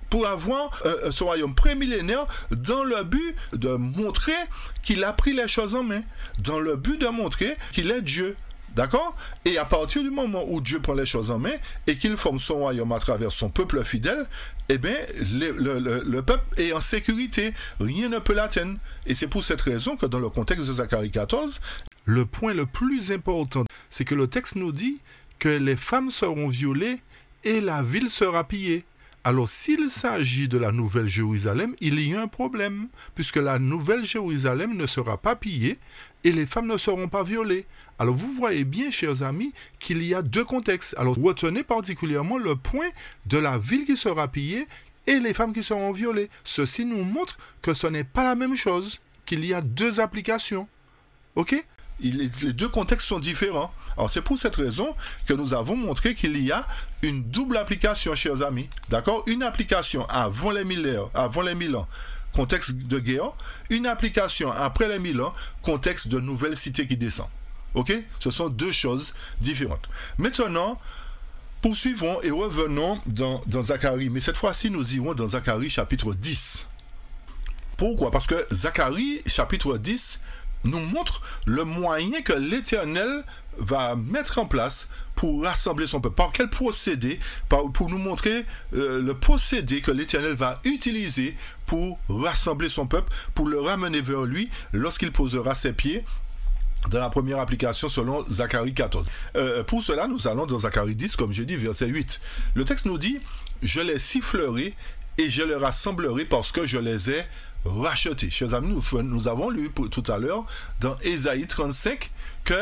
pour avoir ce royaume prémillénaire dans le but de montrer qu'il a pris les choses en main, dans le but de montrer qu'il est Dieu. D'accord? Et à partir du moment où Dieu prend les choses en main et qu'il forme son royaume à travers son peuple fidèle, eh bien, le peuple est en sécurité. Rien ne peut l'atteindre. Et c'est pour cette raison que dans le contexte de Zacharie 14, le point le plus important, c'est que le texte nous dit que les femmes seront violées et la ville sera pillée. Alors, s'il s'agit de la Nouvelle Jérusalem, il y a un problème, puisque la Nouvelle Jérusalem ne sera pas pillée et les femmes ne seront pas violées. Alors, vous voyez bien, chers amis, qu'il y a deux contextes. Alors, retenez particulièrement le point de la ville qui sera pillée et les femmes qui seront violées. Ceci nous montre que ce n'est pas la même chose, qu'il y a deux applications. OK ? Les deux contextes sont différents. Alors c'est pour cette raison que nous avons montré qu'il y a une double application, chers amis. D'accord? Une application avant les 1000 ans, contexte de guerre. Une application après les 1000 ans, contexte de nouvelle cité qui descend. Ok? Ce sont deux choses différentes. Maintenant, poursuivons et revenons dans Zacharie. Mais cette fois-ci, nous irons dans Zacharie chapitre 10. Pourquoi? Parce que Zacharie chapitre 10 nous montre le moyen que l'Éternel va mettre en place pour rassembler son peuple. Par quel procédé? Pour nous montrer le procédé que l'Éternel va utiliser pour rassembler son peuple, pour le ramener vers lui lorsqu'il posera ses pieds dans la première application selon Zacharie 14. Pour cela, nous allons dans Zacharie 10, comme j'ai dit, verset 8. Le texte nous dit « Je les sifflerai et je les rassemblerai parce que je les ai rachetés. » Chers amis, nous avons lu tout à l'heure dans Ésaïe 35 que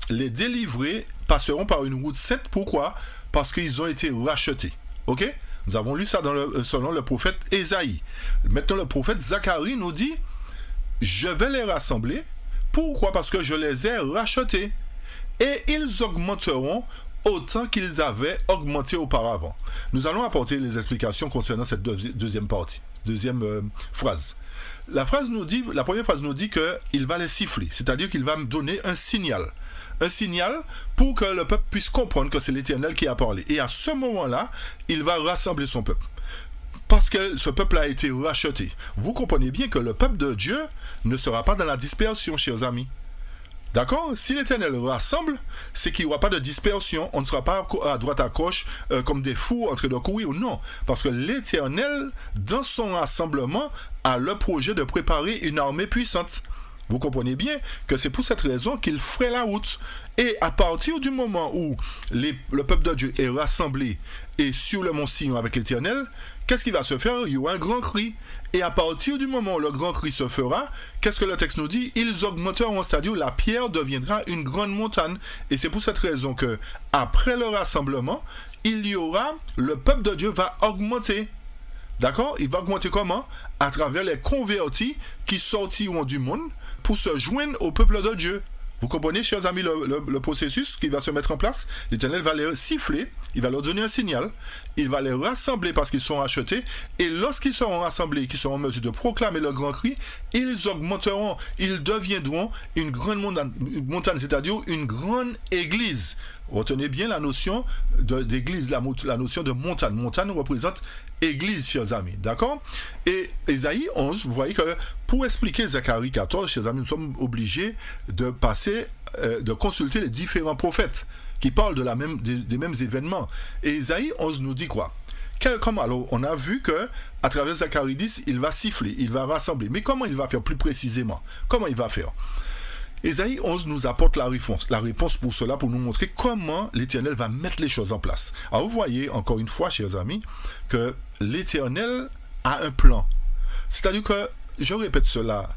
les délivrés passeront par une route sainte. Pourquoi? Parce qu'ils ont été rachetés. Ok? Nous avons lu ça selon le prophète Ésaïe. Maintenant, le prophète Zacharie nous dit « Je vais les rassembler. Pourquoi? Parce que je les ai rachetés. Et ils augmenteront autant qu'ils avaient augmenté auparavant. » Nous allons apporter les explications concernant cette deuxième partie, deuxième phrase. La première phrase nous dit qu'il va les siffler, c'est-à-dire qu'il va me donner un signal pour que le peuple puisse comprendre que c'est l'Éternel qui a parlé. Et à ce moment-là, il va rassembler son peuple. Parce que ce peuple a été racheté. Vous comprenez bien que le peuple de Dieu ne sera pas dans la dispersion, chers amis. D'accord? Si l'Éternel rassemble, c'est qu'il n'y aura pas de dispersion. On ne sera pas à droite à gauche comme des fous en train de courir. Non. Parce que l'Éternel, dans son rassemblement, a le projet de préparer une armée puissante. Vous comprenez bien que c'est pour cette raison qu'il ferait la route. Et à partir du moment où le peuple de Dieu est rassemblé et sur le mont Sion avec l'Éternel, qu'est-ce qui va se faire? Il y aura un grand cri. Et à partir du moment où le grand cri se fera, qu'est-ce que le texte nous dit? Ils augmenteront, c'est-à-dire la pierre deviendra une grande montagne. Et c'est pour cette raison que après le rassemblement, le peuple de Dieu va augmenter. D'accord? Il va augmenter comment? À travers les convertis qui sortiront du monde pour se joindre au peuple de Dieu. Vous comprenez, chers amis, le processus qui va se mettre en place? L'Éternel va les siffler, il va leur donner un signal, il va les rassembler parce qu'ils sont rachetés, et lorsqu'ils seront rassemblés, qu'ils seront en mesure de proclamer le grand cri, ils augmenteront, ils deviendront une grande montagne, c'est-à-dire une grande église. Retenez bien la notion d'église, la notion de montagne. Montagne représente église, chers amis. D'accord? Et Ésaïe 11, vous voyez que pour expliquer Zacharie 14, chers amis, nous sommes obligés de de consulter les différents prophètes qui parlent des mêmes événements. Et Ésaïe 11 nous dit quoi? Alors, on a vu que à travers Zacharie 10, il va siffler, il va rassembler. Mais comment il va faire plus précisément? Comment il va faire? Ésaïe 11 nous apporte la réponse pour cela, pour nous montrer comment l'Éternel va mettre les choses en place. Alors vous voyez, encore une fois, chers amis, que l'Éternel a un plan. C'est-à-dire que, je répète cela,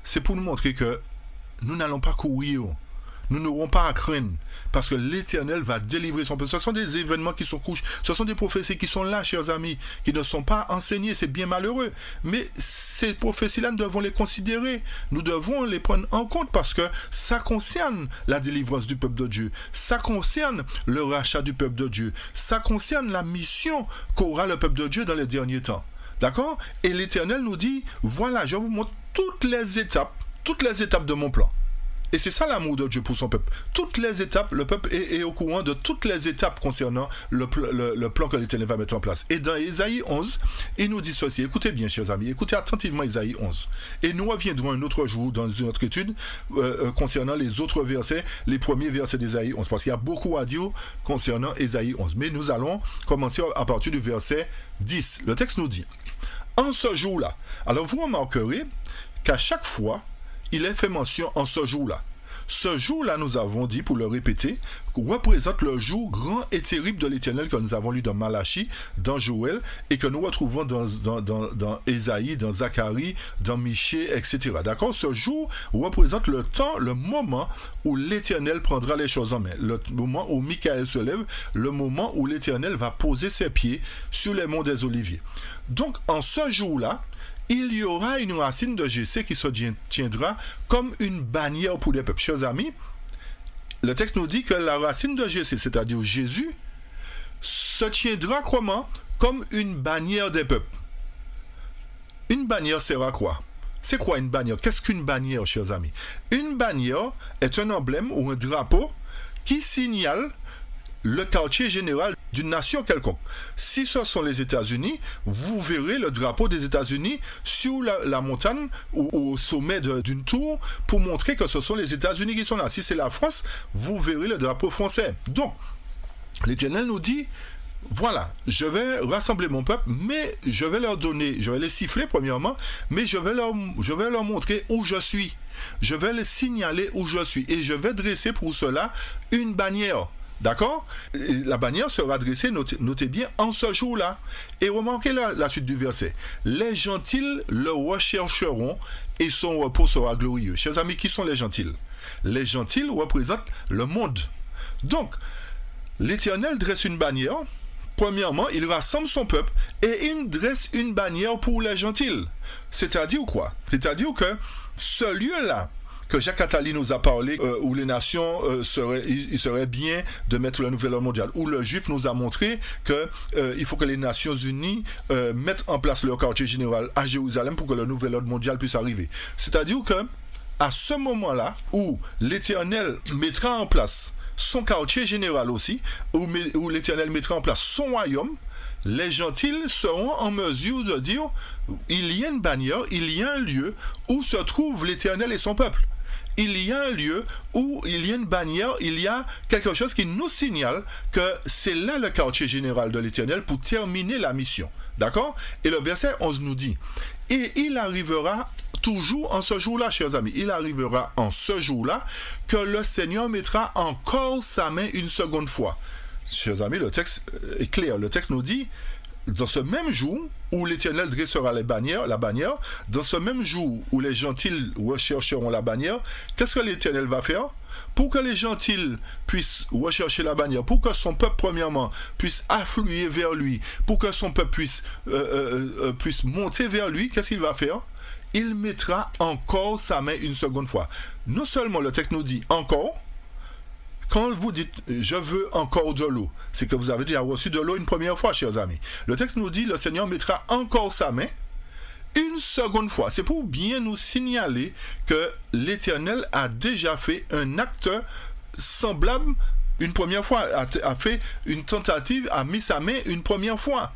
c'est pour nous montrer que nous n'allons pas courir, nous n'aurons pas à craindre, parce que l'Éternel va délivrer son peuple. Ce sont des événements qui sont couchés, ce sont des prophéties qui sont là, chers amis, qui ne sont pas enseignées, c'est bien malheureux. Mais ces prophéties-là, nous devons les considérer, nous devons les prendre en compte, parce que ça concerne la délivrance du peuple de Dieu, ça concerne le rachat du peuple de Dieu, ça concerne la mission qu'aura le peuple de Dieu dans les derniers temps. D'accord? Et l'Éternel nous dit, voilà, je vous montre toutes les étapes de mon plan. Et c'est ça l'amour de Dieu pour son peuple. Toutes les étapes, le peuple est au courant de toutes les étapes concernant le plan que l'Éternel va mettre en place. Et dans Ésaïe 11, il nous dit ceci. Écoutez bien, chers amis, écoutez attentivement Ésaïe 11. Et nous reviendrons un autre jour dans une autre étude concernant les autres versets, les premiers versets d'Ésaïe 11, parce qu'il y a beaucoup à dire concernant Ésaïe 11. Mais nous allons commencer à partir du verset 10. Le texte nous dit, en ce jour-là, alors vous remarquerez qu'à chaque fois, il est fait mention en ce jour-là. Ce jour-là, nous avons dit, pour le répéter, représente le jour grand et terrible de l'Éternel que nous avons lu dans Malachie, dans Joël, et que nous retrouvons dans Ésaïe, dans Zacharie, dans Michée, etc. D'accord? Ce jour représente le temps, le moment où l'Éternel prendra les choses en main. Le moment où Michael se lève, le moment où l'Éternel va poser ses pieds sur les monts des Oliviers. Donc, en ce jour-là, il y aura une racine de Jessé qui se tiendra comme une bannière pour les peuples. Chers amis, le texte nous dit que la racine de Jessé, c'est-à-dire Jésus, se tiendra comment? Comme une bannière des peuples. Une bannière sert à quoi? C'est quoi une bannière? Qu'est-ce qu'une bannière, chers amis? Une bannière est un emblème ou un drapeau qui signale le quartier général d'une nation quelconque. Si ce sont les États-Unis, vous verrez le drapeau des États-Unis sur la montagne ou au sommet d'une tour pour montrer que ce sont les États-Unis qui sont là. Si c'est la France, vous verrez le drapeau français. Donc, l'Éternel nous dit, voilà, je vais rassembler mon peuple, mais je vais leur donner, je vais les siffler premièrement, mais je vais leur montrer où je suis. Je vais les signaler où je suis et je vais dresser pour cela une bannière. D'accord? La bannière sera dressée, notez bien, en ce jour-là. Et remarquez la suite du verset. Les gentils le rechercheront et son repos sera glorieux. Chers amis, qui sont les gentils? Les gentils représentent le monde. Donc, l'Éternel dresse une bannière. Premièrement, il rassemble son peuple et il dresse une bannière pour les gentils. C'est-à-dire quoi? C'est-à-dire que ce lieu-là, que Jacques Attali nous a parlé, où les nations, il serait bien de mettre le nouvel ordre mondial, où le juif nous a montré qu'il faut que les Nations Unies mettent en place leur quartier général à Jérusalem pour que le nouvel ordre mondial puisse arriver. C'est-à-dire que à ce moment-là, où l'Éternel mettra en place son quartier général aussi, où l'Éternel mettra en place son royaume, les gentils seront en mesure de dire, il y a une bannière, il y a un lieu où se trouve l'Éternel et son peuple. Il y a un lieu où il y a une bannière, il y a quelque chose qui nous signale que c'est là le quartier général de l'Éternel pour terminer la mission. D'accord? Et le verset 11 nous dit, et il arrivera toujours en ce jour-là, chers amis, il arrivera en ce jour-là que le Seigneur mettra encore sa main une seconde fois. Chers amis, le texte est clair. Le texte nous dit, dans ce même jour où l'Éternel dressera la bannière, dans ce même jour où les gentils rechercheront la bannière, qu'est-ce que l'Éternel va faire? Pour que les gentils puissent rechercher la bannière, pour que son peuple, premièrement, puisse affluer vers lui, pour que son peuple puisse monter vers lui, qu'est-ce qu'il va faire? Il mettra encore sa main une seconde fois. Non seulement le texte nous dit encore, quand vous dites « je veux encore de l'eau », c'est que vous avez déjà reçu de l'eau une première fois, chers amis. Le texte nous dit « le Seigneur mettra encore sa main une seconde fois ». C'est pour bien nous signaler que l'Éternel a déjà fait un acte semblable une première fois, a fait une tentative, a mis sa main une première fois.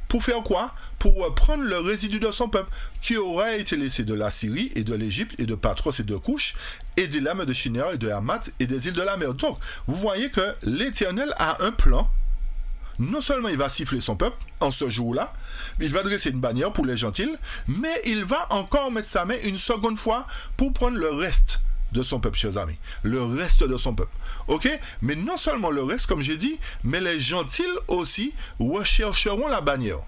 Pour faire quoi? Pour prendre le résidu de son peuple, qui aurait été laissé de la Syrie et de l'Égypte et de Patros et de Couche, et des lames de Shinéar et de Hamath et des îles de la mer. Donc, vous voyez que l'Éternel a un plan. Non seulement il va siffler son peuple en ce jour-là, il va dresser une bannière pour les gentils, mais il va encore mettre sa main une seconde fois pour prendre le reste de son peuple, chers amis. Le reste de son peuple. Ok? Mais non seulement le reste, comme j'ai dit, mais les gentils aussi rechercheront la bannière.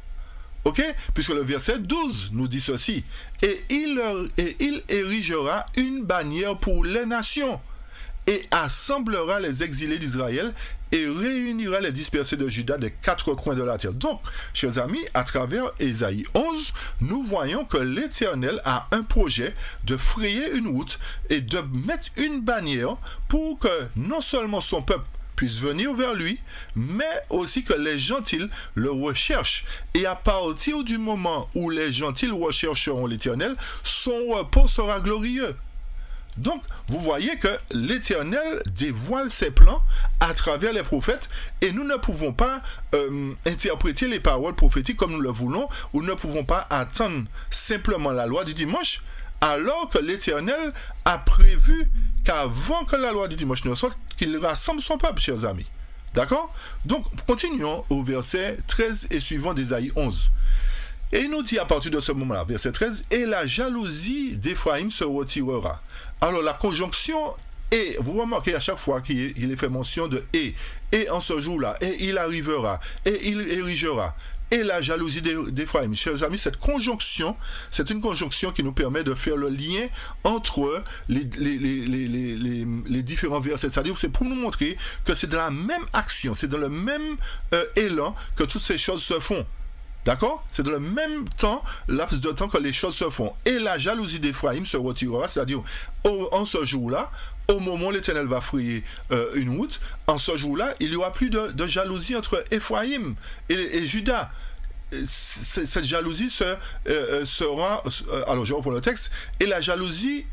Ok? Puisque le verset 12 nous dit ceci. Et il érigera une bannière pour les nations et assemblera les exilés d'Israël et réunira les dispersés de Juda des quatre coins de la terre. Donc, chers amis, à travers Ésaïe 11, nous voyons que l'Éternel a un projet de frayer une route et de mettre une bannière pour que non seulement son peuple puisse venir vers lui, mais aussi que les gentils le recherchent. Et à partir du moment où les gentils rechercheront l'Éternel, son repos sera glorieux. Donc, vous voyez que l'Éternel dévoile ses plans à travers les prophètes et nous ne pouvons pas interpréter les paroles prophétiques comme nous le voulons ou ne pouvons pas attendre simplement la loi du dimanche alors que l'Éternel a prévu qu'avant que la loi du dimanche ne sorte, qu'il rassemble son peuple, chers amis. D'accord? Donc, continuons au verset 13 et suivant d'Ésaïe 11. Et il nous dit à partir de ce moment-là, verset 13, « Et la jalousie d'Éphraïm se retirera. » Alors la conjonction « et », vous remarquez à chaque fois qu'il est fait mention de « et en ce jour-là, et il arrivera, et il érigera ». Et la jalousie d'Éphraïm. Chers amis, cette conjonction, c'est une conjonction qui nous permet de faire le lien entre les différents versets. C'est-à-dire, c'est pour nous montrer que c'est dans la même action, c'est dans le même élan que toutes ces choses se font. D'accord? C'est dans le même temps, laps de temps que les choses se font. Et la jalousie d'Éphraïm se retirera, c'est-à-dire, en ce jour-là, au moment où l'Éternel va frayer une route, en ce jour-là, il n'y aura plus de jalousie entre Éphraïm et Juda. Cette jalousie sera... alors, je reprends le texte. Et la jalousie,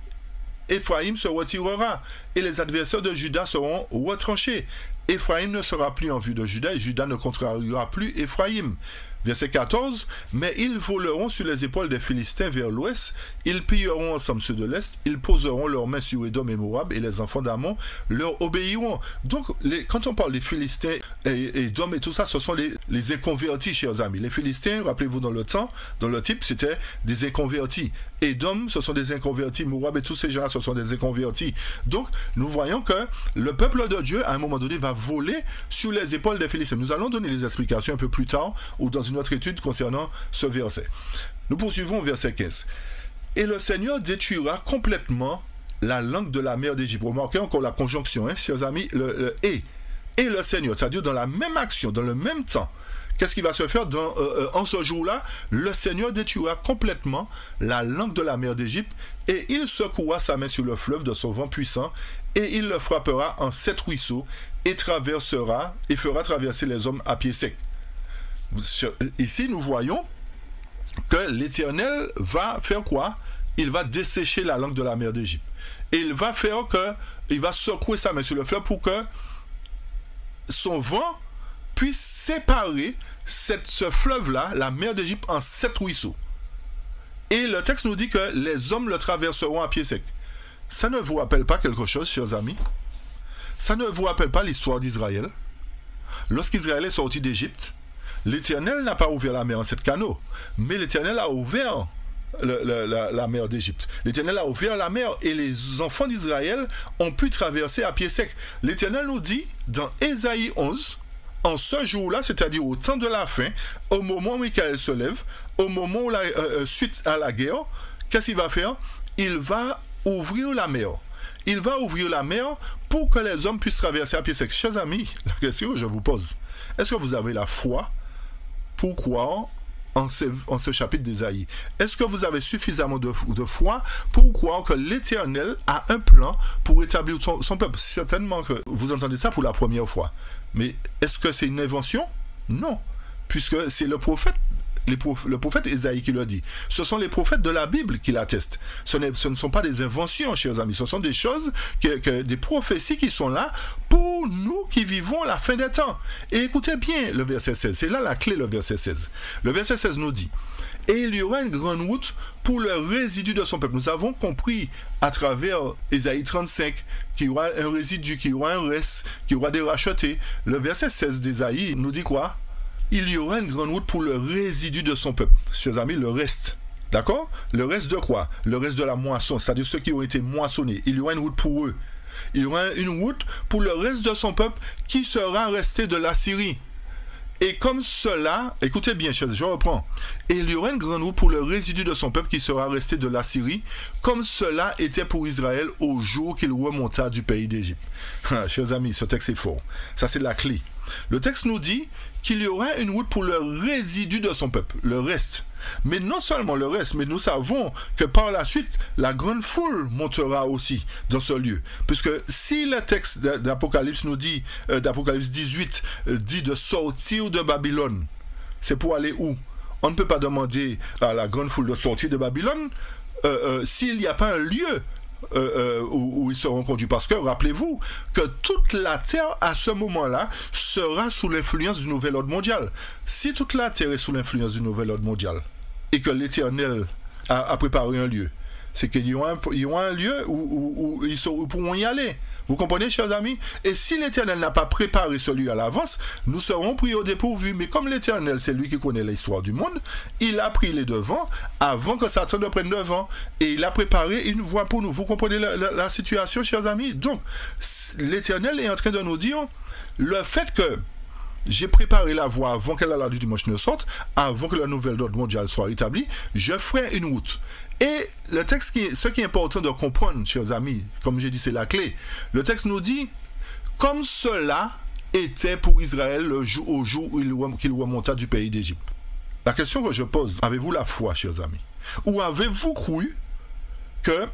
Éphraïm se retirera, et les adversaires de Juda seront retranchés. Éphraïm ne sera plus en vue de Juda, et Juda ne contrariera plus Éphraïm. Verset 14, « Mais ils voleront sur les épaules des Philistins vers l'ouest, ils pilleront ensemble ceux de l'est, ils poseront leurs mains sur Édom et Moab, et les enfants d'Ammon leur obéiront. » Donc, quand on parle des Philistins et Édom et tout ça, ce sont les inconvertis, chers amis. Les Philistins, rappelez-vous dans le temps, dans le type, c'était des inconvertis. Édom, ce sont des inconvertis. Moab et tous ces gens-là, ce sont des inconvertis. Donc, nous voyons que le peuple de Dieu, à un moment donné, va voler sur les épaules des Philistins. Nous allons donner les explications un peu plus tard, ou dans une autre étude concernant ce verset. Nous poursuivons au verset 15. « Et le Seigneur détruira complètement la langue de la mer d'Égypte. » Remarquez encore la conjonction, hein, chers amis, le « et ». Et le Seigneur, c'est-à-dire dans la même action, dans le même temps. Qu'est-ce qui va se faire en ce jour-là? Le Seigneur détruira complètement la langue de la mer d'Égypte et il secouera sa main sur le fleuve de son vent puissant et il le frappera en 7 ruisseaux et fera traverser les hommes à pied sec. Ici, nous voyons que l'Éternel va faire quoi? Il va dessécher la langue de la mer d'Égypte. Et il va secouer sa main sur le fleuve pour que son vent puisse séparer ce fleuve-là, la mer d'Égypte, en 7 ruisseaux. Et le texte nous dit que les hommes le traverseront à pied sec. Ça ne vous rappelle pas quelque chose, chers amis? Ça ne vous rappelle pas l'histoire d'Israël? Lorsqu'Israël est sorti d'Égypte, l'Éternel n'a pas ouvert la mer en 7 canaux, mais l'Éternel a ouvert la mer d'Égypte. L'Éternel a ouvert la mer et les enfants d'Israël ont pu traverser à pied sec. L'Éternel nous dit dans Ésaïe 11, en ce jour-là, c'est-à-dire au temps de la fin, au moment où Michael se lève, au moment où suite à la guerre, qu'est-ce qu'il va faire? Il va ouvrir la mer. Il va ouvrir la mer pour que les hommes puissent traverser à pied sec. Chers amis, la question que je vous pose, est-ce que vous avez la foi pour croire en ce chapitre d'Ésaïe? Est-ce que vous avez suffisamment de foi pour croire que l'Éternel a un plan pour établir son peuple? Certainement que vous entendez ça pour la première fois. Mais est-ce que c'est une invention? Non. Puisque c'est le prophète Ésaïe qui le dit. Ce sont les prophètes de la Bible qui l'attestent. Ce ne sont pas des inventions, chers amis. Ce sont des choses, des prophéties qui sont là pour nous qui vivons la fin des temps. Et écoutez bien le verset 16. C'est là la clé, le verset 16. Le verset 16 nous dit: et il y aura une grande route pour le résidu de son peuple. Nous avons compris à travers Ésaïe 35 qu'il y aura un résidu, qu'il y aura un reste, qu'il y aura des rachetés. Le verset 16 d'Ésaïe nous dit quoi? Il y aura une grande route pour le résidu de son peuple. Chers amis, le reste. D'accord? Le reste de quoi? Le reste de la moisson, c'est-à-dire ceux qui ont été moissonnés. Il y aura une route pour eux. Il y aura une route pour le reste de son peuple qui sera resté de l'Assyrie. Et comme cela, écoutez bien, je reprends. Et il y aura une grande route pour le résidu de son peuple qui sera resté de l'Assyrie, comme cela était pour Israël au jour qu'il remonta du pays d'Égypte. Chers amis, ce texte est fort. Ça, c'est la clé. Le texte nous dit qu'il y aura une route pour le résidu de son peuple, le reste. Mais non seulement le reste, mais nous savons que par la suite, la grande foule montera aussi dans ce lieu. Puisque si le texte d'Apocalypse nous dit, d'Apocalypse 18, dit de sortir de Babylone, c'est pour aller où? On ne peut pas demander à la grande foule de sortir de Babylone s'il n'y a pas un lieu où ils seront conduits. Parce que rappelez-vous que toute la terre, à ce moment-là, sera sous l'influence du nouvel ordre mondial. Si toute la terre est sous l'influence du nouvel ordre mondial, et que l'Éternel a préparé un lieu, c'est qu'il y aura un lieu où ils pourront y aller. Vous comprenez, chers amis? Et si l'Éternel n'a pas préparé ce lieu à l'avance, nous serons pris au dépourvu. Mais comme l'Éternel, c'est lui qui connaît l'histoire du monde, il a pris les devants avant que Satan ne prenne devant. Et il a préparé une voie pour nous. Vous comprenez la situation, chers amis? Donc, l'Éternel est en train de nous dire, le fait que j'ai préparé la voie avant que la loi du dimanche ne sorte, avant que le nouvel ordre mondial soit établi, je ferai une route. Et le texte, ce qui est important de comprendre, chers amis, comme j'ai dit, c'est la clé. Le texte nous dit, comme cela était pour Israël au jour où qu'il remonta du pays d'Égypte. La question que je pose, avez-vous la foi, chers amis? Ou avez-vous cru que,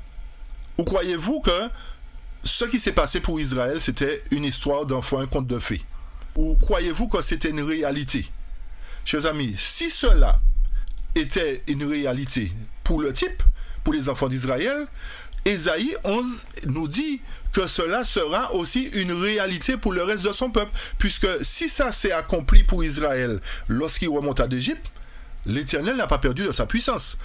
ou croyez-vous que ce qui s'est passé pour Israël, c'était une histoire d'enfant, un conte de fées? Ou croyez-vous que c'était une réalité? Chers amis, si cela était une réalité pour le type, pour les enfants d'Israël, Ésaïe 11 nous dit que cela sera aussi une réalité pour le reste de son peuple, puisque si ça s'est accompli pour Israël lorsqu'il remonta d'Égypte, l'Éternel n'a pas perdu de sa puissance.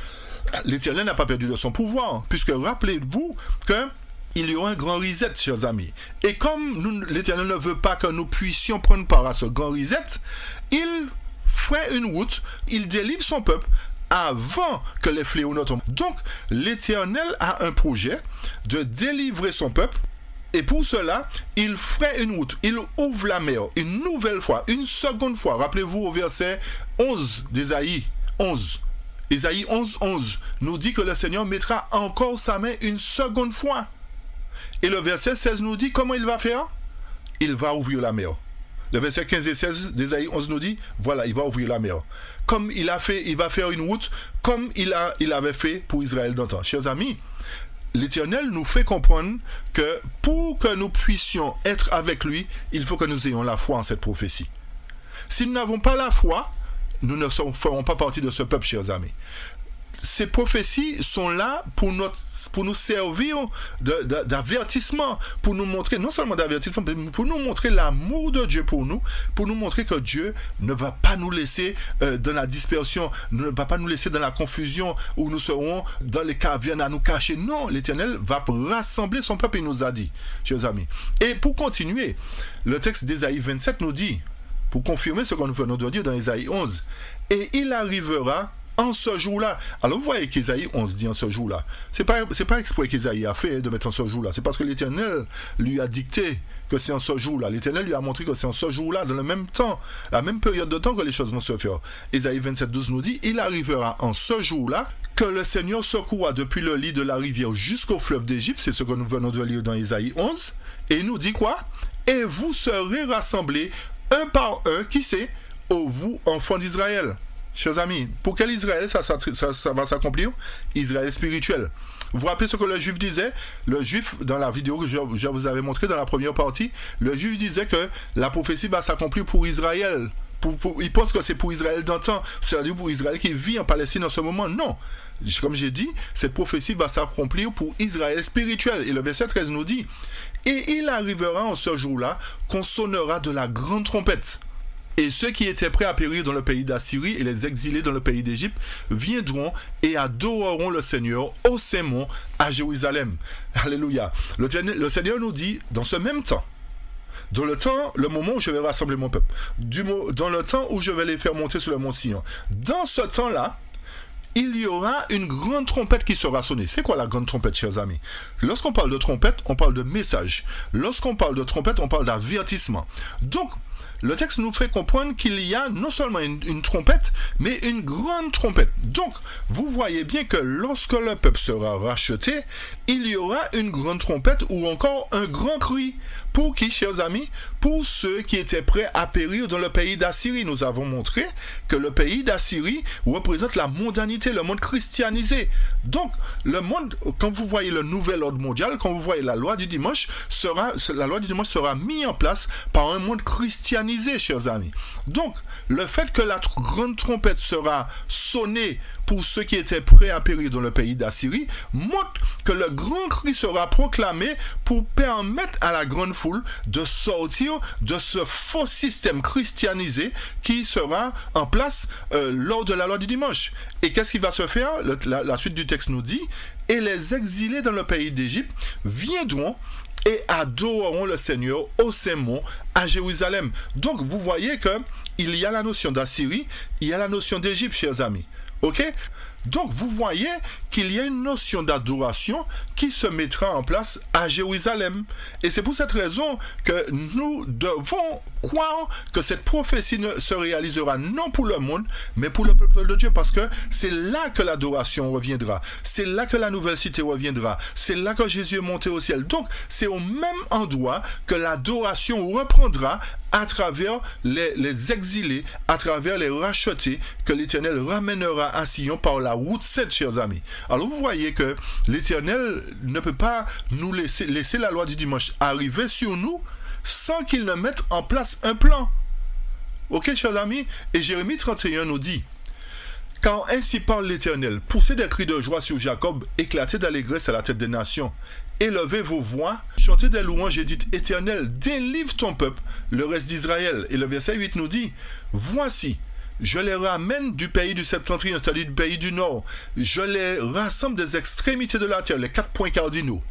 L'Éternel n'a pas perdu de son pouvoir, puisque rappelez-vous que il y aura un grand reset, chers amis. Et comme l'Éternel ne veut pas que nous puissions prendre part à ce grand reset, il ferait une route, il délivre son peuple avant que les fléaux ne tombent. Donc, l'Éternel a un projet de délivrer son peuple, et pour cela, il ferait une route, il ouvre la mer, une nouvelle fois, une seconde fois. Rappelez-vous au verset 11 d'Ésaïe 11. Ésaïe 11, 11 nous dit que le Seigneur mettra encore sa main une seconde fois. Et le verset 16 nous dit comment il va faire? Il va ouvrir la mer. Le verset 15 et 16 d'Ésaïe 11 nous dit, voilà, il va ouvrir la mer. Comme il a fait, il va faire une route comme il avait fait pour Israël d'antan. Chers amis, l'Éternel nous fait comprendre que pour que nous puissions être avec lui, il faut que nous ayons la foi en cette prophétie. Si nous n'avons pas la foi, nous ne ferons pas partie de ce peuple, chers amis. Ces prophéties sont là pour nous servir d'avertissement, pour nous montrer, non seulement d'avertissement, mais pour nous montrer l'amour de Dieu pour nous montrer que Dieu ne va pas nous laisser dans la dispersion, ne va pas nous laisser dans la confusion, où nous serons dans les cavernes à nous cacher. Non, l'Éternel va rassembler son peuple, il nous a dit, chers amis. Et pour continuer, le texte d'Ésaïe 27 nous dit, pour confirmer ce que nous venons de dire dans Ésaïe 11, « Et il arrivera en ce jour-là. » Alors vous voyez qu'Ésaïe 11 dit en ce jour-là. C'est pas exprès qu'Ésaïe a fait de mettre en ce jour-là. C'est parce que l'Éternel lui a dicté que c'est en ce jour-là. L'Éternel lui a montré que c'est en ce jour-là, dans le même temps, la même période de temps que les choses vont se faire. Ésaïe 27, 12 nous dit, il arrivera en ce jour-là que le Seigneur secoua depuis le lit de la rivière jusqu'au fleuve d'Égypte. C'est ce que nous venons de lire dans Ésaïe 11. Et il nous dit quoi? Et vous serez rassemblés un par un, qui sait, ô vous, enfants d'Israël. Chers amis, pour quel Israël ça va s'accomplir? Israël spirituel. Vous vous rappelez ce que le juif disait? Le juif, dans la vidéo que je vous avais montré dans la première partie, le juif disait que la prophétie va s'accomplir pour Israël. Il pense que c'est pour Israël d'antan, c'est-à-dire pour Israël qui vit en Palestine en ce moment. Non. Comme j'ai dit, cette prophétie va s'accomplir pour Israël spirituel. Et le verset 13 nous dit, « Et il arrivera en ce jour-là qu'on sonnera de la grande trompette. Et ceux qui étaient prêts à périr dans le pays d'Assyrie et les exilés dans le pays d'Égypte viendront et adoreront le Seigneur au Sémon à Jérusalem. » Alléluia. Le Seigneur nous dit, dans ce même temps, dans le moment où je vais rassembler mon peuple, dans le temps où je vais les faire monter sur le mont Sion, dans ce temps-là, il y aura une grande trompette qui sera sonnée. C'est quoi la grande trompette, chers amis? Lorsqu'on parle de trompette, on parle de message. Lorsqu'on parle de trompette, on parle d'avertissement. Donc, le texte nous fait comprendre qu'il y a non seulement une trompette, mais une grande trompette. Donc, vous voyez bien que lorsque le peuple sera racheté, il y aura une grande trompette ou encore un grand cri. Pour qui, chers amis? Pour ceux qui étaient prêts à périr dans le pays d'Assyrie. Nous avons montré que le pays d'Assyrie représente la mondanité, le monde christianisé. Donc, le monde, quand vous voyez le nouvel ordre mondial, quand vous voyez la loi du dimanche sera mise en place par un monde christianisé. christianisé, chers amis. Donc, le fait que la grande trompette sera sonnée pour ceux qui étaient prêts à périr dans le pays d'Assyrie montre que le grand cri sera proclamé pour permettre à la grande foule de sortir de ce faux système christianisé qui sera en place lors de la loi du dimanche. Et qu'est-ce qui va se faire? La suite du texte nous dit, et les exilés dans le pays d'Égypte viendront et adoreront le Seigneur au Saint Mont à Jérusalem. Donc vous voyez que il y a la notion d'Assyrie, il y a la notion d'Égypte, chers amis. Ok? Donc vous voyez qu'il y a une notion d'adoration qui se mettra en place à Jérusalem. Et c'est pour cette raison que nous devons croire que cette prophétie se réalisera non pour le monde, mais pour le peuple de Dieu, parce que c'est là que l'adoration reviendra. C'est là que la nouvelle cité reviendra. C'est là que Jésus est monté au ciel. Donc c'est au même endroit que l'adoration reprendra à travers les exilés, à travers les rachetés, que l'Éternel ramènera à Sion par la route sainte, chers amis. Alors vous voyez que l'Éternel ne peut pas nous laisser la loi du dimanche arriver sur nous sans qu'il ne mette en place un plan. Ok, chers amis? Et Jérémie 31 nous dit, « Car ainsi parle l'Éternel, poussez des cris de joie sur Jacob, éclatez d'allégresse à la tête des nations. Élevez vos voix, chantez des louanges et dites, Éternel, délivre ton peuple, le reste d'Israël. » Et le verset 8 nous dit, « Voici, je les ramène du pays du septentrion, c'est-à-dire du pays du nord. Je les rassemble des extrémités de la terre, les 4 points cardinaux.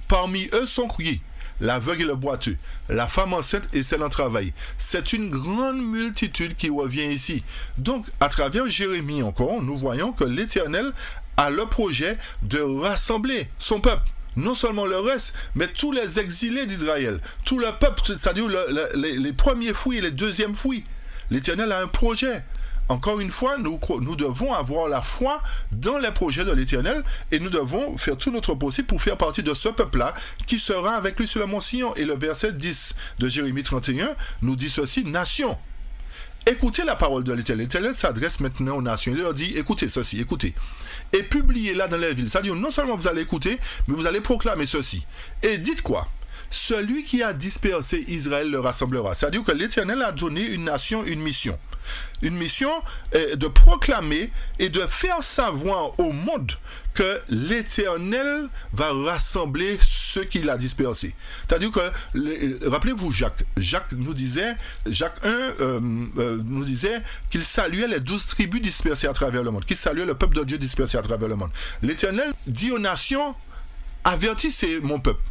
Parmi eux sont criés l'aveugle et le boiteux, la femme enceinte et celle en travail. C'est une grande multitude qui revient ici. » Donc, à travers Jérémie encore, nous voyons que l'Éternel a le projet de rassembler son peuple. Non seulement le reste, mais tous les exilés d'Israël. Tout le peuple, c'est-à-dire les premiers fruits et les deuxièmes fruits. L'Éternel a un projet. Encore une fois, nous devons avoir la foi dans les projets de l'Éternel et nous devons faire tout notre possible pour faire partie de ce peuple-là qui sera avec lui sur le mont Sion. Et le verset 10 de Jérémie 31 nous dit ceci, « Nation, écoutez la parole de l'Éternel. » L'Éternel s'adresse maintenant aux nations. Il leur dit, écoutez ceci, écoutez. Et publiez-la dans les villes. C'est-à-dire, non seulement vous allez écouter, mais vous allez proclamer ceci. Et dites quoi? Celui qui a dispersé Israël le rassemblera. C'est-à-dire que l'Éternel a donné une nation une mission. Une mission de proclamer et de faire savoir au monde que l'Éternel va rassembler ceux qu'il a dispersés. C'est-à-dire que, rappelez-vous Jacques nous disait, Jacques 1 nous disait qu'il saluait les 12 tribus dispersées à travers le monde, qu'il saluait le peuple de Dieu dispersé à travers le monde. L'Éternel dit aux nations, avertissez mon peuple,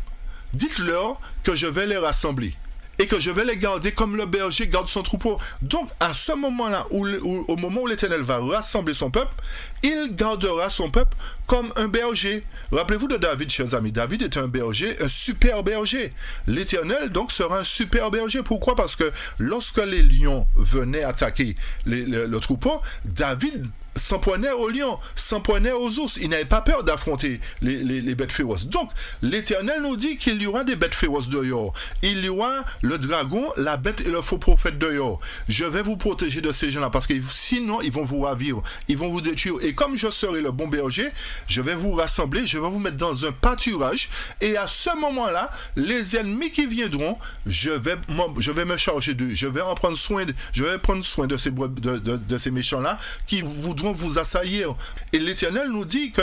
dites-leur que je vais les rassembler et que je vais les garder comme le berger garde son troupeau. Donc, à ce moment-là, au moment où l'Éternel va rassembler son peuple, il gardera son peuple comme un berger. Rappelez-vous de David, chers amis. David est un berger, un super berger. L'Éternel, donc, sera un super berger. Pourquoi? Parce que lorsque les lions venaient attaquer le troupeau, David s'en prenait aux lions, s'en prenait aux ours. Il n'avait pas peur d'affronter les bêtes féroces. Donc, l'Éternel nous dit qu'il y aura des bêtes féroces dehors. Il y aura le dragon, la bête et le faux prophète dehors. Je vais vous protéger de ces gens-là parce que sinon, ils vont vous ravir, ils vont vous détruire. Et comme je serai le bon berger, je vais vous rassembler, je vais vous mettre dans un pâturage. Et à ce moment-là, les ennemis qui viendront, je vais me charger d'eux. Je vais en prendre soin. Je vais prendre soin de ces méchants-là qui voudront vous assaillir. Et l'Éternel nous dit que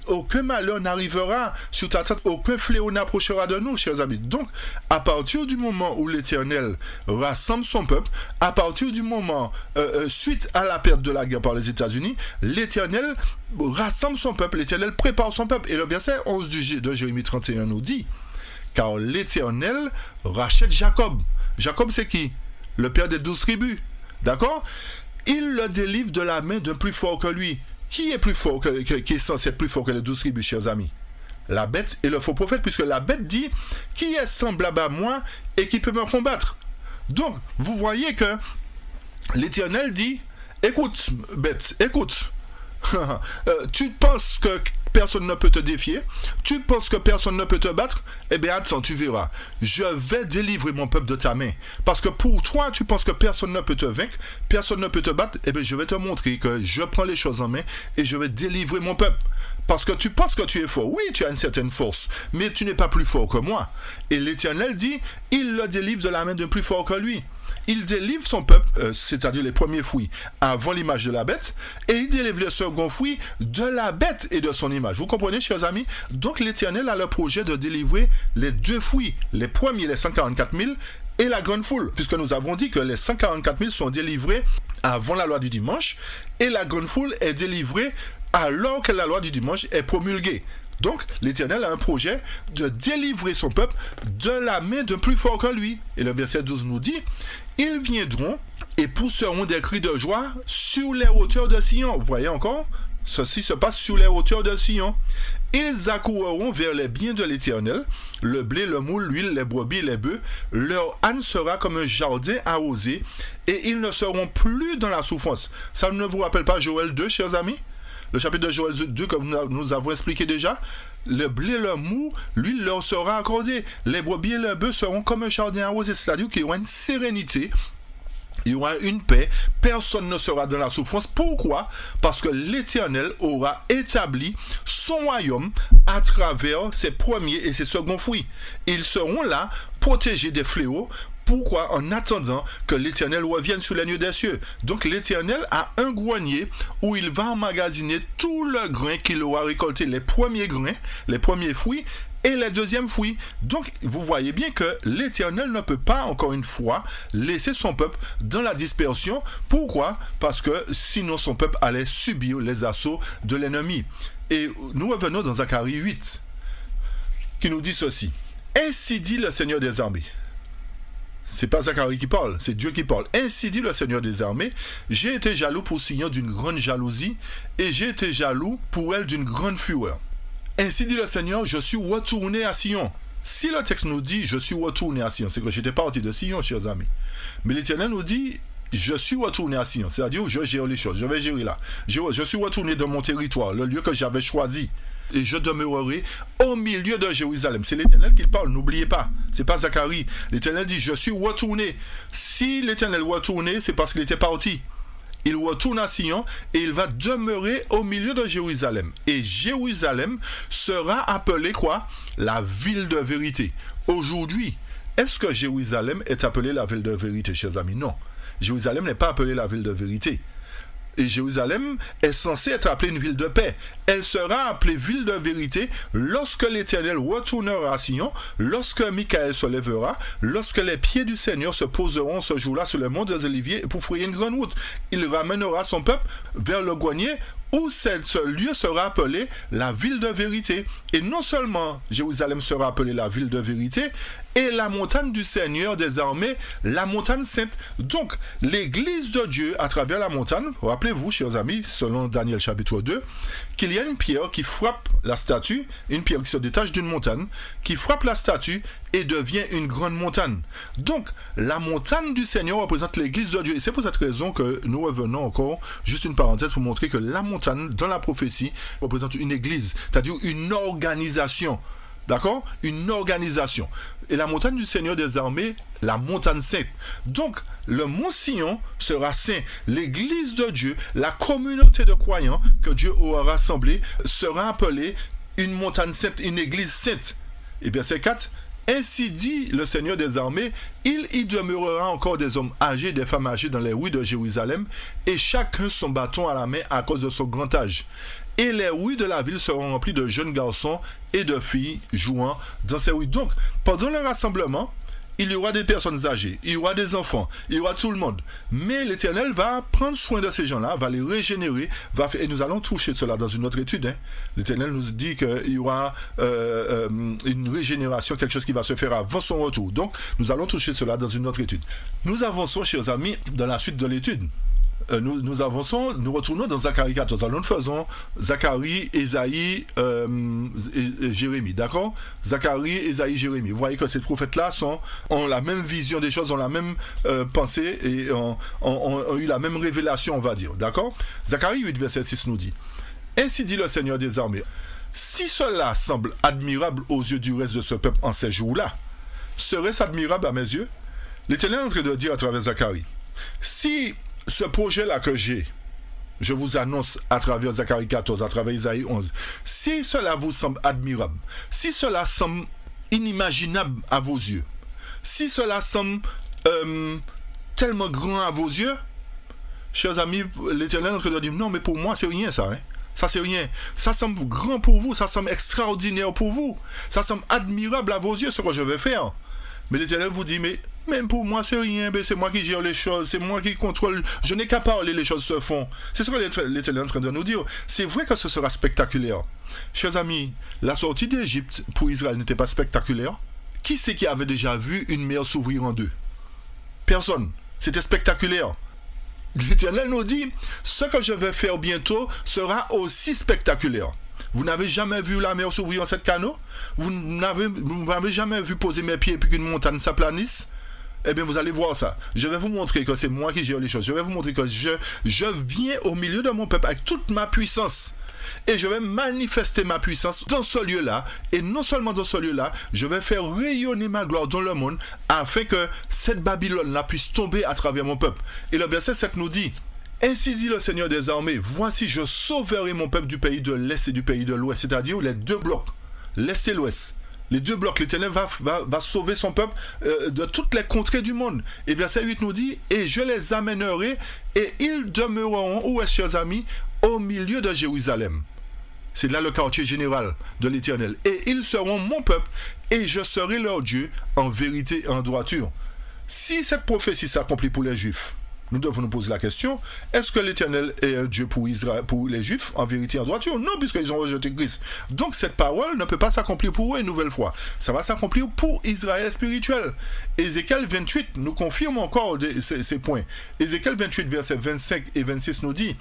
aucun malheur n'arrivera sur ta tête, aucun fléau n'approchera de nous, chers amis. Donc, à partir du moment où l'Éternel rassemble son peuple, à partir du moment, suite à la perte de la guerre par les États-Unis, l'Éternel rassemble son peuple, l'Éternel prépare son peuple. Et le verset 11 de Jérémie 31 nous dit, car l'Éternel rachète Jacob. Jacob, c'est qui? Le père des 12 tribus. D'accord? Il le délivre de la main d'un plus fort que lui. Qui est plus fort, qui est censé être plus fort que les 12 tribus, chers amis? La bête et le faux prophète, puisque la bête dit, qui est semblable à moi et qui peut me combattre? Donc, vous voyez que l'Éternel dit, écoute, bête, écoute. Tu penses que personne ne peut te défier, tu penses que personne ne peut te battre, eh bien attends, tu verras. Je vais délivrer mon peuple de ta main. Parce que pour toi, tu penses que personne ne peut te vaincre, personne ne peut te battre, eh bien je vais te montrer que je prends les choses en main et je vais délivrer mon peuple. Parce que tu penses que tu es fort. Oui, tu as une certaine force, mais tu n'es pas plus fort que moi. Et l'Éternel dit, il le délivre de la main d'un plus fort que lui. il délivre son peuple, c'est-à-dire les premiers fruits, avant l'image de la bête, et il délivre le second fruit de la bête et de son image. Vous comprenez, chers amis? Donc l'Éternel a le projet de délivrer les deux fruits, les premiers, les 144 000, et la grande foule, puisque nous avons dit que les 144 000 sont délivrés avant la loi du dimanche, et la grande foule est délivrée alors que la loi du dimanche est promulguée. Donc, l'Éternel a un projet de délivrer son peuple de la main de plus fort que lui. Et le verset 12 nous dit, « Ils viendront et pousseront des cris de joie sur les hauteurs de Sion. » Vous voyez encore? Ceci se passe sur les hauteurs de Sion. Ils accourront vers les biens de l'Éternel, le blé, le moule, l'huile, les brebis, les bœufs. Leur âne sera comme un jardin arrosé et ils ne seront plus dans la souffrance. Ça ne vous rappelle pas Joël 2, chers amis? Le chapitre de Joël 2 que nous avons expliqué déjà. Le blé, le mou, l'huile leur sera accordée. Les brebis et les bœufs seront comme un jardin arrosé. C'est-à-dire qu'il y aura une sérénité. Il y aura une paix, personne ne sera dans la souffrance. Pourquoi? Parce que l'Éternel aura établi son royaume à travers ses premiers et ses seconds fruits. Ils seront là, protégés des fléaux. Pourquoi? En attendant que l'Éternel revienne sur les nuées des cieux. Donc l'Éternel a un grenier où il va emmagasiner tout le grain qu'il aura récolté, les premiers grains, les premiers fruits, et les deuxièmes fruits. Donc, vous voyez bien que l'Éternel ne peut pas, encore une fois, laisser son peuple dans la dispersion. Pourquoi? Parce que sinon son peuple allait subir les assauts de l'ennemi. Et nous revenons dans Zacharie 8, qui nous dit ceci. Ainsi dit le Seigneur des armées. C'est pas Zacharie qui parle, c'est Dieu qui parle. Ainsi dit le Seigneur des armées, j'ai été jaloux pour Sion d'une grande jalousie, et j'ai été jaloux pour elle d'une grande fureur. Ainsi dit le Seigneur, je suis retourné à Sion. Si le texte nous dit, je suis retourné à Sion, c'est que j'étais parti de Sion, chers amis. Mais l'Éternel nous dit, je suis retourné à Sion. C'est-à-dire, je gère les choses, je vais gérer là. Je suis retourné dans mon territoire, le lieu que j'avais choisi. Et je demeurerai au milieu de Jérusalem. C'est l'Éternel qui parle, n'oubliez pas. C'est pas Zacharie. L'Éternel dit, je suis retourné. Si l'Éternel retourné, c'est parce qu'il était parti. Il retourne à Sion et il va demeurer au milieu de Jérusalem. Et Jérusalem sera appelée quoi? La ville de vérité. Aujourd'hui, est-ce que Jérusalem est appelée la ville de vérité, chers amis? Non. Jérusalem n'est pas appelée la ville de vérité. Et Jérusalem est censée être appelée une ville de paix. Elle sera appelée ville de vérité lorsque l'Éternel retournera à Sion, lorsque Michael se lèvera, lorsque les pieds du Seigneur se poseront ce jour-là sur le mont des Oliviers pour frayer une grande route. Il ramènera son peuple vers le grenier où ce lieu sera appelé la ville de vérité. Et non seulement Jérusalem sera appelée la ville de vérité, et la montagne du Seigneur des armées, la montagne sainte. Donc, l'église de Dieu à travers la montagne, rappelez-vous, chers amis, selon Daniel chapitre 2, qu'il y a une pierre qui frappe la statue, une pierre qui se détache d'une montagne, qui frappe la statue et devient une grande montagne. Donc, la montagne du Seigneur représente l'église de Dieu. Et c'est pour cette raison que nous revenons encore, juste une parenthèse pour montrer que la montagne, dans la prophétie, représente une église, c'est-à-dire une organisation. D'accord? Une organisation. Et la montagne du Seigneur des armées, la montagne sainte. Donc, le mont Sion sera saint. L'église de Dieu, la communauté de croyants que Dieu aura rassemblée, sera appelée une montagne sainte, une église sainte. Et verset 4, ainsi dit le Seigneur des armées, il y demeurera encore des hommes âgés, des femmes âgées dans les rues de Jérusalem, et chacun son bâton à la main à cause de son grand âge. Et les rues de la ville seront remplies de jeunes garçons et de filles jouant dans ces rues. Donc, pendant le rassemblement, il y aura des personnes âgées, il y aura des enfants, il y aura tout le monde. Mais l'Éternel va prendre soin de ces gens-là, va les régénérer, et nous allons toucher cela dans une autre étude. Hein. L'Éternel nous dit qu'il y aura une régénération, quelque chose qui va se faire avant son retour. Donc, nous allons toucher cela dans une autre étude. Nous avançons, chers amis, dans la suite de l'étude. Nous avançons, nous retournons dans Zacharie 14. Alors nous faisons Zacharie, Ésaïe et Jérémie, d'accord? Zacharie, Ésaïe, Jérémie. Vous voyez que ces prophètes-là ont la même vision des choses, ont la même pensée et ont eu la même révélation, on va dire, d'accord? Zacharie 8, verset 6 nous dit, « Ainsi dit le Seigneur des armées, si cela semble admirable aux yeux du reste de ce peuple en ces jours-là, serait-ce admirable à mes yeux? » L'Éternel est en train de dire à travers Zacharie, si ce projet-là que j'ai, je vous annonce à travers Zacharie 14, à travers Isaïe 11, si cela vous semble admirable, si cela semble inimaginable à vos yeux, si cela semble tellement grand à vos yeux? Chers amis, l'Éternel est en train de dire, non, mais pour moi, c'est rien ça. Hein? Ça, c'est rien. Ça semble grand pour vous, ça semble extraordinaire pour vous. Ça semble admirable à vos yeux, ce que je vais faire. Mais l'Éternel vous dit, mais même pour moi, c'est rien. C'est moi qui gère les choses, c'est moi qui contrôle. Je n'ai qu'à parler, les choses se font. C'est ce que l'Éternel est en train de nous dire. C'est vrai que ce sera spectaculaire. Chers amis, la sortie d'Égypte pour Israël n'était pas spectaculaire. Qui c'est qui avait déjà vu une mer s'ouvrir en deux? Personne. C'était spectaculaire. L'Éternel nous dit, ce que je vais faire bientôt sera aussi spectaculaire. Vous n'avez jamais vu la mer s'ouvrir en 7 canaux? Vous n'avez jamais vu poser mes pieds et puis qu'une montagne s'aplanisse? Eh bien, vous allez voir ça. Je vais vous montrer que c'est moi qui gère les choses. Je vais vous montrer que je viens au milieu de mon peuple avec toute ma puissance. Et je vais manifester ma puissance dans ce lieu-là. Et non seulement dans ce lieu-là, je vais faire rayonner ma gloire dans le monde afin que cette Babylone-là puisse tomber à travers mon peuple. Et le verset 7 nous dit, ainsi dit le Seigneur des armées, voici je sauverai mon peuple du pays de l'Est et du pays de l'Ouest, c'est-à-dire les deux blocs, l'Est et l'Ouest. Les deux blocs, l'Éternel va sauver son peuple de toutes les contrées du monde. Et verset 8 nous dit, et je les amènerai et ils demeureront, où est-ce, chers amis, au milieu de Jérusalem. C'est là le quartier général de l'Éternel. Et ils seront mon peuple et je serai leur Dieu en vérité et en droiture. Si cette prophétie s'accomplit pour les Juifs, nous devons nous poser la question, est-ce que l'Éternel est un Dieu pour Israël, pour les Juifs en vérité et en droiture? Non, puisqu'ils ont rejeté Christ. Donc cette parole ne peut pas s'accomplir pour eux une nouvelle fois. Ça va s'accomplir pour Israël spirituel. Ézéchiel 28 nous confirme encore ces points. Ézéchiel 28, versets 25 et 26 nous dit,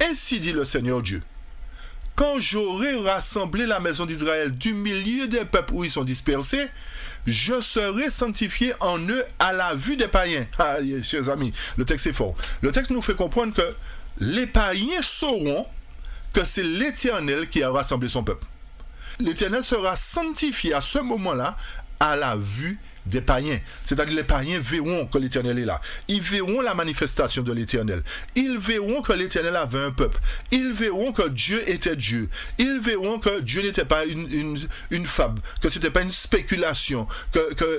ainsi dit le Seigneur Dieu, quand j'aurai rassemblé la maison d'Israël du milieu des peuples où ils sont dispersés, je serai sanctifié en eux à la vue des païens. Ah, chers amis, le texte est fort. Le texte nous fait comprendre que les païens sauront que c'est l'Éternel qui a rassemblé son peuple. L'Éternel sera sanctifié à ce moment-là à la vue des païens. C'est-à-dire les païens verront que l'Éternel est là. Ils verront la manifestation de l'Éternel. Ils verront que l'Éternel avait un peuple. Ils verront que Dieu était Dieu. Ils verront que Dieu n'était pas une fable, que ce n'était pas une spéculation,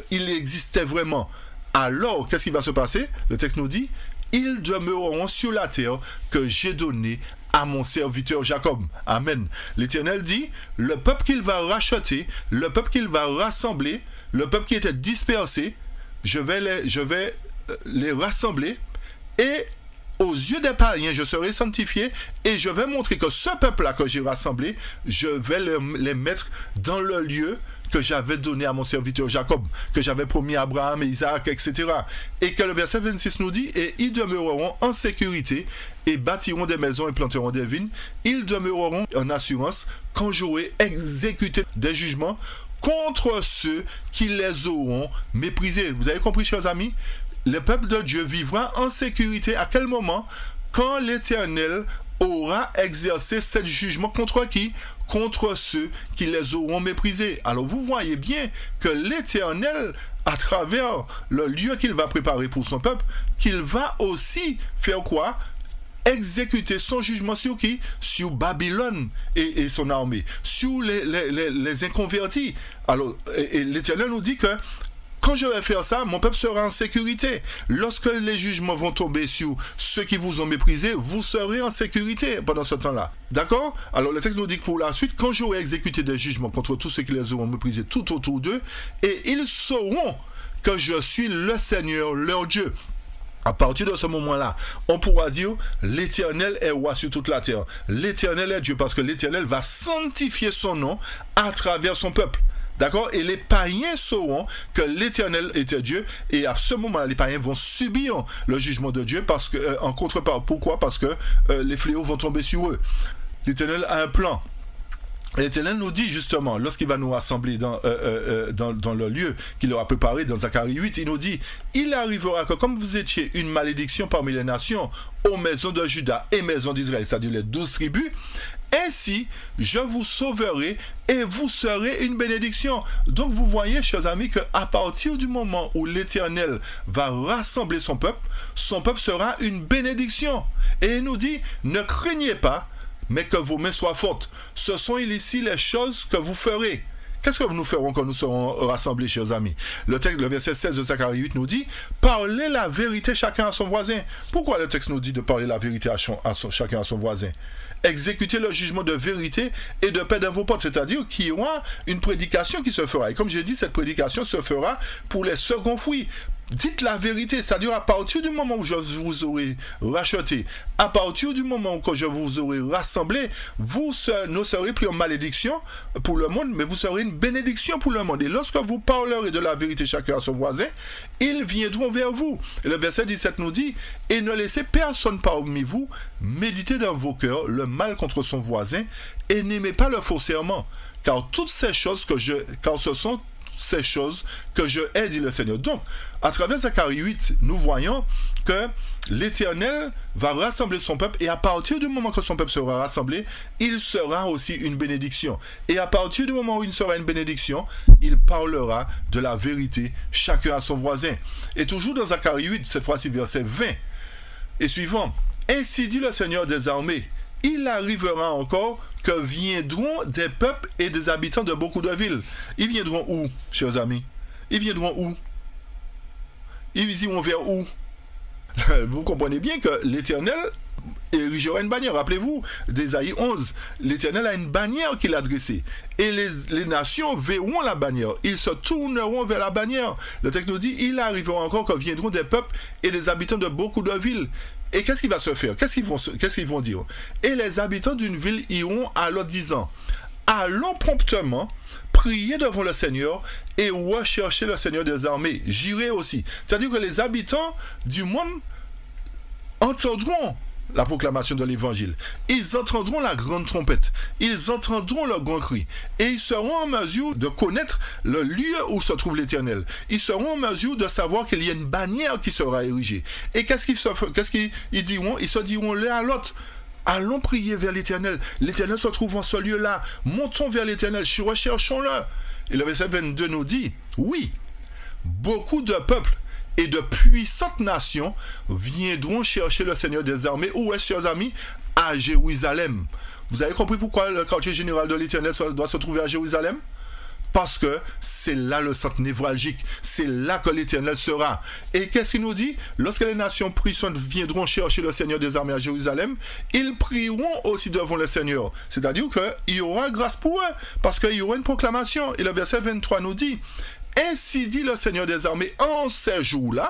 qu'il existait vraiment. Alors, qu'est-ce qui va se passer? Le texte nous dit, ils demeureront sur la terre que j'ai donnée à mon serviteur Jacob. Amen. L'Éternel dit, le peuple qu'il va racheter, le peuple qu'il va rassembler, le peuple qui était dispersé, je vais les rassembler et aux yeux des païens, je serai sanctifié et je vais montrer que ce peuple-là que j'ai rassemblé, je vais les mettre dans le lieu que j'avais donné à mon serviteur Jacob, que j'avais promis à Abraham et Isaac, etc. Et que le verset 26 nous dit, et ils demeureront en sécurité et bâtiront des maisons et planteront des vignes. Ils demeureront en assurance quand j'aurai exécuté des jugements contre ceux qui les auront méprisés. Vous avez compris, chers amis? Le peuple de Dieu vivra en sécurité à quel moment? Quand l'Éternel aura exercé ce jugement contre qui? Contre ceux qui les auront méprisés. Alors vous voyez bien que l'Éternel, à travers le lieu qu'il va préparer pour son peuple, qu'il va aussi faire quoi? Exécuter son jugement sur qui? Sur Babylone et son armée, sur les inconvertis. Alors, et l'Éternel nous dit que quand je vais faire ça, mon peuple sera en sécurité. Lorsque les jugements vont tomber sur ceux qui vous ont méprisé, vous serez en sécurité pendant ce temps-là. D'accord? Alors le texte nous dit que pour la suite, quand j'aurai exécuté des jugements contre tous ceux qui les auront méprisés tout autour d'eux, et ils sauront que je suis le Seigneur, leur Dieu. À partir de ce moment-là, on pourra dire l'Éternel est roi sur toute la terre. L'Éternel est Dieu parce que l'Éternel va sanctifier son nom à travers son peuple. D'accord? Et les païens sauront que l'Éternel était Dieu. Et à ce moment-là, les païens vont subir le jugement de Dieu parce que, en contrepartie. Pourquoi? Parce que les fléaux vont tomber sur eux. L'Éternel a un plan. L'Éternel nous dit justement, lorsqu'il va nous rassembler dans le lieu qu'il aura préparé dans Zacharie 8, il nous dit, il arrivera que comme vous étiez une malédiction parmi les nations, aux maisons de Juda et maisons d'Israël, c'est-à-dire les 12 tribus, ainsi je vous sauverai et vous serez une bénédiction. Donc vous voyez, chers amis, qu'à partir du moment où l'Éternel va rassembler son peuple sera une bénédiction. Et il nous dit, ne craignez pas, mais que vos mains soient fortes. Ce sont ici les choses que vous ferez. qu'est-ce que nous ferons quand nous serons rassemblés, chers amis? Le verset 16 de Zacharie 8 nous dit, parlez la vérité chacun à son voisin. Pourquoi le texte nous dit de parler la vérité chacun à son voisin? Exécutez le jugement de vérité et de paix dans vos portes, c'est-à-dire qu'il y aura une prédication qui se fera. Et comme j'ai dit, cette prédication se fera pour les seconds fruits. Dites la vérité, c'est-à-dire à partir du moment où je vous aurai racheté, à partir du moment où je vous aurai rassemblé, vous ne serez plus en malédiction pour le monde, mais vous serez une bénédiction pour le monde. Et lorsque vous parlerez de la vérité chacun à son voisin, ils viendront vers vous. Et le verset 17 nous dit, et ne laissez personne parmi vous méditer dans vos cœurs le mal contre son voisin, et n'aimez pas le faux serment, car toutes ces choses car ce sont ces choses que je hais, dit le Seigneur. Donc, à travers Zacharie 8, nous voyons que l'Éternel va rassembler son peuple, et à partir du moment que son peuple sera rassemblé, il sera aussi une bénédiction. Et à partir du moment où il sera une bénédiction, il parlera de la vérité, chacun à son voisin. Et toujours dans Zacharie 8, cette fois-ci verset 20 et suivant, ainsi dit le Seigneur des armées, il arrivera encore que viendront des peuples et des habitants de beaucoup de villes. Ils viendront où, chers amis? Ils viendront où? Ils iront vers où? Vous comprenez bien que l'Éternel érigera une bannière. Rappelez-vous d'Ésaïe 11. L'Éternel a une bannière qu'il a dressée. Et les nations verront la bannière. Ils se tourneront vers la bannière. Le texte nous dit, il arrivera encore que viendront des peuples et des habitants de beaucoup de villes. Et qu'est-ce qui va se faire? Qu'est-ce qu'ils vont dire? Et les habitants d'une ville iront alors disant, allons promptement prier devant le Seigneur et rechercher le Seigneur des armées. J'irai aussi. C'est-à-dire que les habitants du monde entendront la proclamation de l'évangile. Ils entendront la grande trompette. Ils entendront le grand cri. Et ils seront en mesure de connaître le lieu où se trouve l'Éternel. Ils seront en mesure de savoir qu'il y a une bannière qui sera érigée. Et qu'est-ce qu'ils diront? Ils se diront l'un à l'autre, allons prier vers l'Éternel. L'Éternel se trouve en ce lieu-là. Montons vers l'Éternel. Recherchons-le. Et le verset 22 nous dit, oui, beaucoup de peuples et de puissantes nations viendront chercher le Seigneur des armées. Où est-ce, chers amis? À Jérusalem. Vous avez compris pourquoi le quartier général de l'Éternel doit se trouver à Jérusalem? Parce que c'est là le centre névralgique. C'est là que l'Éternel sera. Et qu'est-ce qu'il nous dit? Lorsque les nations puissantes viendront chercher le Seigneur des armées à Jérusalem, ils prieront aussi devant le Seigneur. C'est-à-dire qu'il y aura grâce pour eux. Parce qu'il y aura une proclamation. Et le verset 23 nous dit, ainsi dit le Seigneur des armées, en ces jours-là,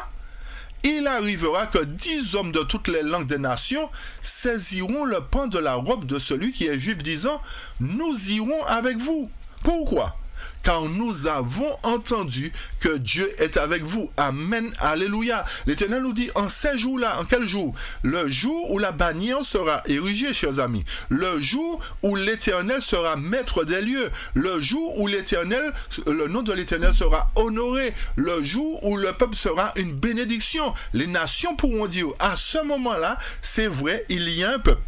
il arrivera que 10 hommes de toutes les langues des nations saisiront le pan de la robe de celui qui est juif, disant, nous irons avec vous. Pourquoi? Car nous avons entendu que Dieu est avec vous. Amen, alléluia. L'Éternel nous dit, en ces jours-là, en quel jour? Le jour où la bannière sera érigée, chers amis. Le jour où l'Éternel sera maître des lieux. Le jour où le nom de l'Éternel sera honoré. Le jour où le peuple sera une bénédiction. Les nations pourront dire, à ce moment-là, c'est vrai, il y a un peuple.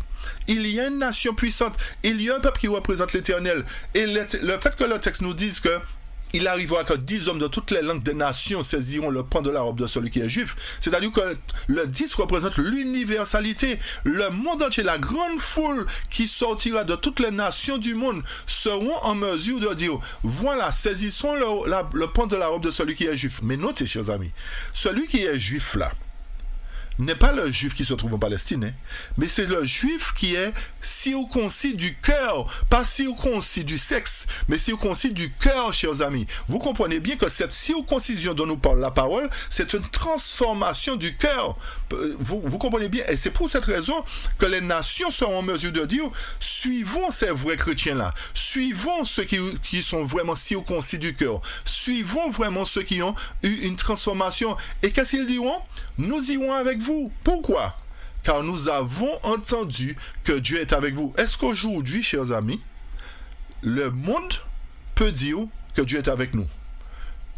Il y a une nation puissante, il y a un peuple qui représente l'Éternel. Et le fait que le texte nous dise que il arrivera que 10 hommes de toutes les langues des nations saisiront le pan de la robe de celui qui est juif, c'est-à-dire que le 10 représente l'universalité. Le monde entier, la grande foule qui sortira de toutes les nations du monde seront en mesure de dire, voilà, saisissons le pan de la robe de celui qui est juif. Mais notez, chers amis, celui qui est juif là, n'est pas le juif qui se trouve en Palestine, hein, mais c'est le juif qui est circoncis du cœur, pas circoncis du sexe, mais circoncis du cœur, chers amis. Vous comprenez bien que cette circoncision dont nous parle la parole, c'est une transformation du cœur. Vous comprenez bien, et c'est pour cette raison que les nations seront en mesure de dire, suivons ces vrais chrétiens-là, suivons ceux qui sont vraiment circoncis du cœur, suivons vraiment ceux qui ont eu une transformation. Et qu'est-ce qu'ils diront? Nous irons avec vous. Pourquoi? Car nous avons entendu que Dieu est avec vous. Est-ce qu'aujourd'hui, chers amis, le monde peut dire que Dieu est avec nous?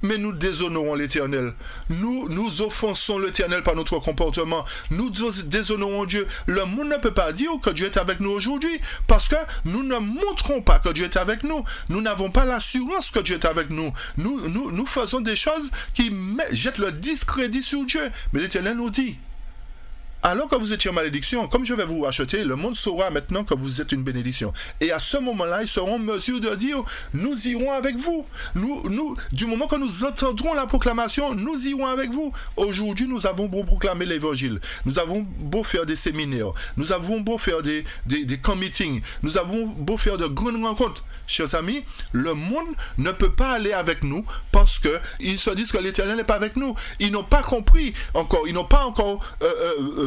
Mais nous déshonorons l'Éternel. Nous offensons l'Éternel par notre comportement. Nous déshonorons Dieu. Le monde ne peut pas dire que Dieu est avec nous aujourd'hui parce que nous ne montrons pas que Dieu est avec nous. Nous n'avons pas l'assurance que Dieu est avec nous. Nous faisons des choses qui jettent le discrédit sur Dieu. Mais l'Éternel nous dit, Alors que vous étiez en malédiction, comme je vais vous racheter, le monde saura maintenant que vous êtes une bénédiction. Et à ce moment-là, ils seront en mesure de dire, nous irons avec vous. Du moment que nous entendrons la proclamation, nous irons avec vous. Aujourd'hui, nous avons beau proclamer l'évangile. Nous avons beau faire des séminaires. Nous avons beau faire des camp meetings. Nous avons beau faire de grandes rencontres. Chers amis, le monde ne peut pas aller avec nous parce qu'ils se disent que l'Éternel n'est pas avec nous. Ils n'ont pas compris encore. Ils n'ont pas encore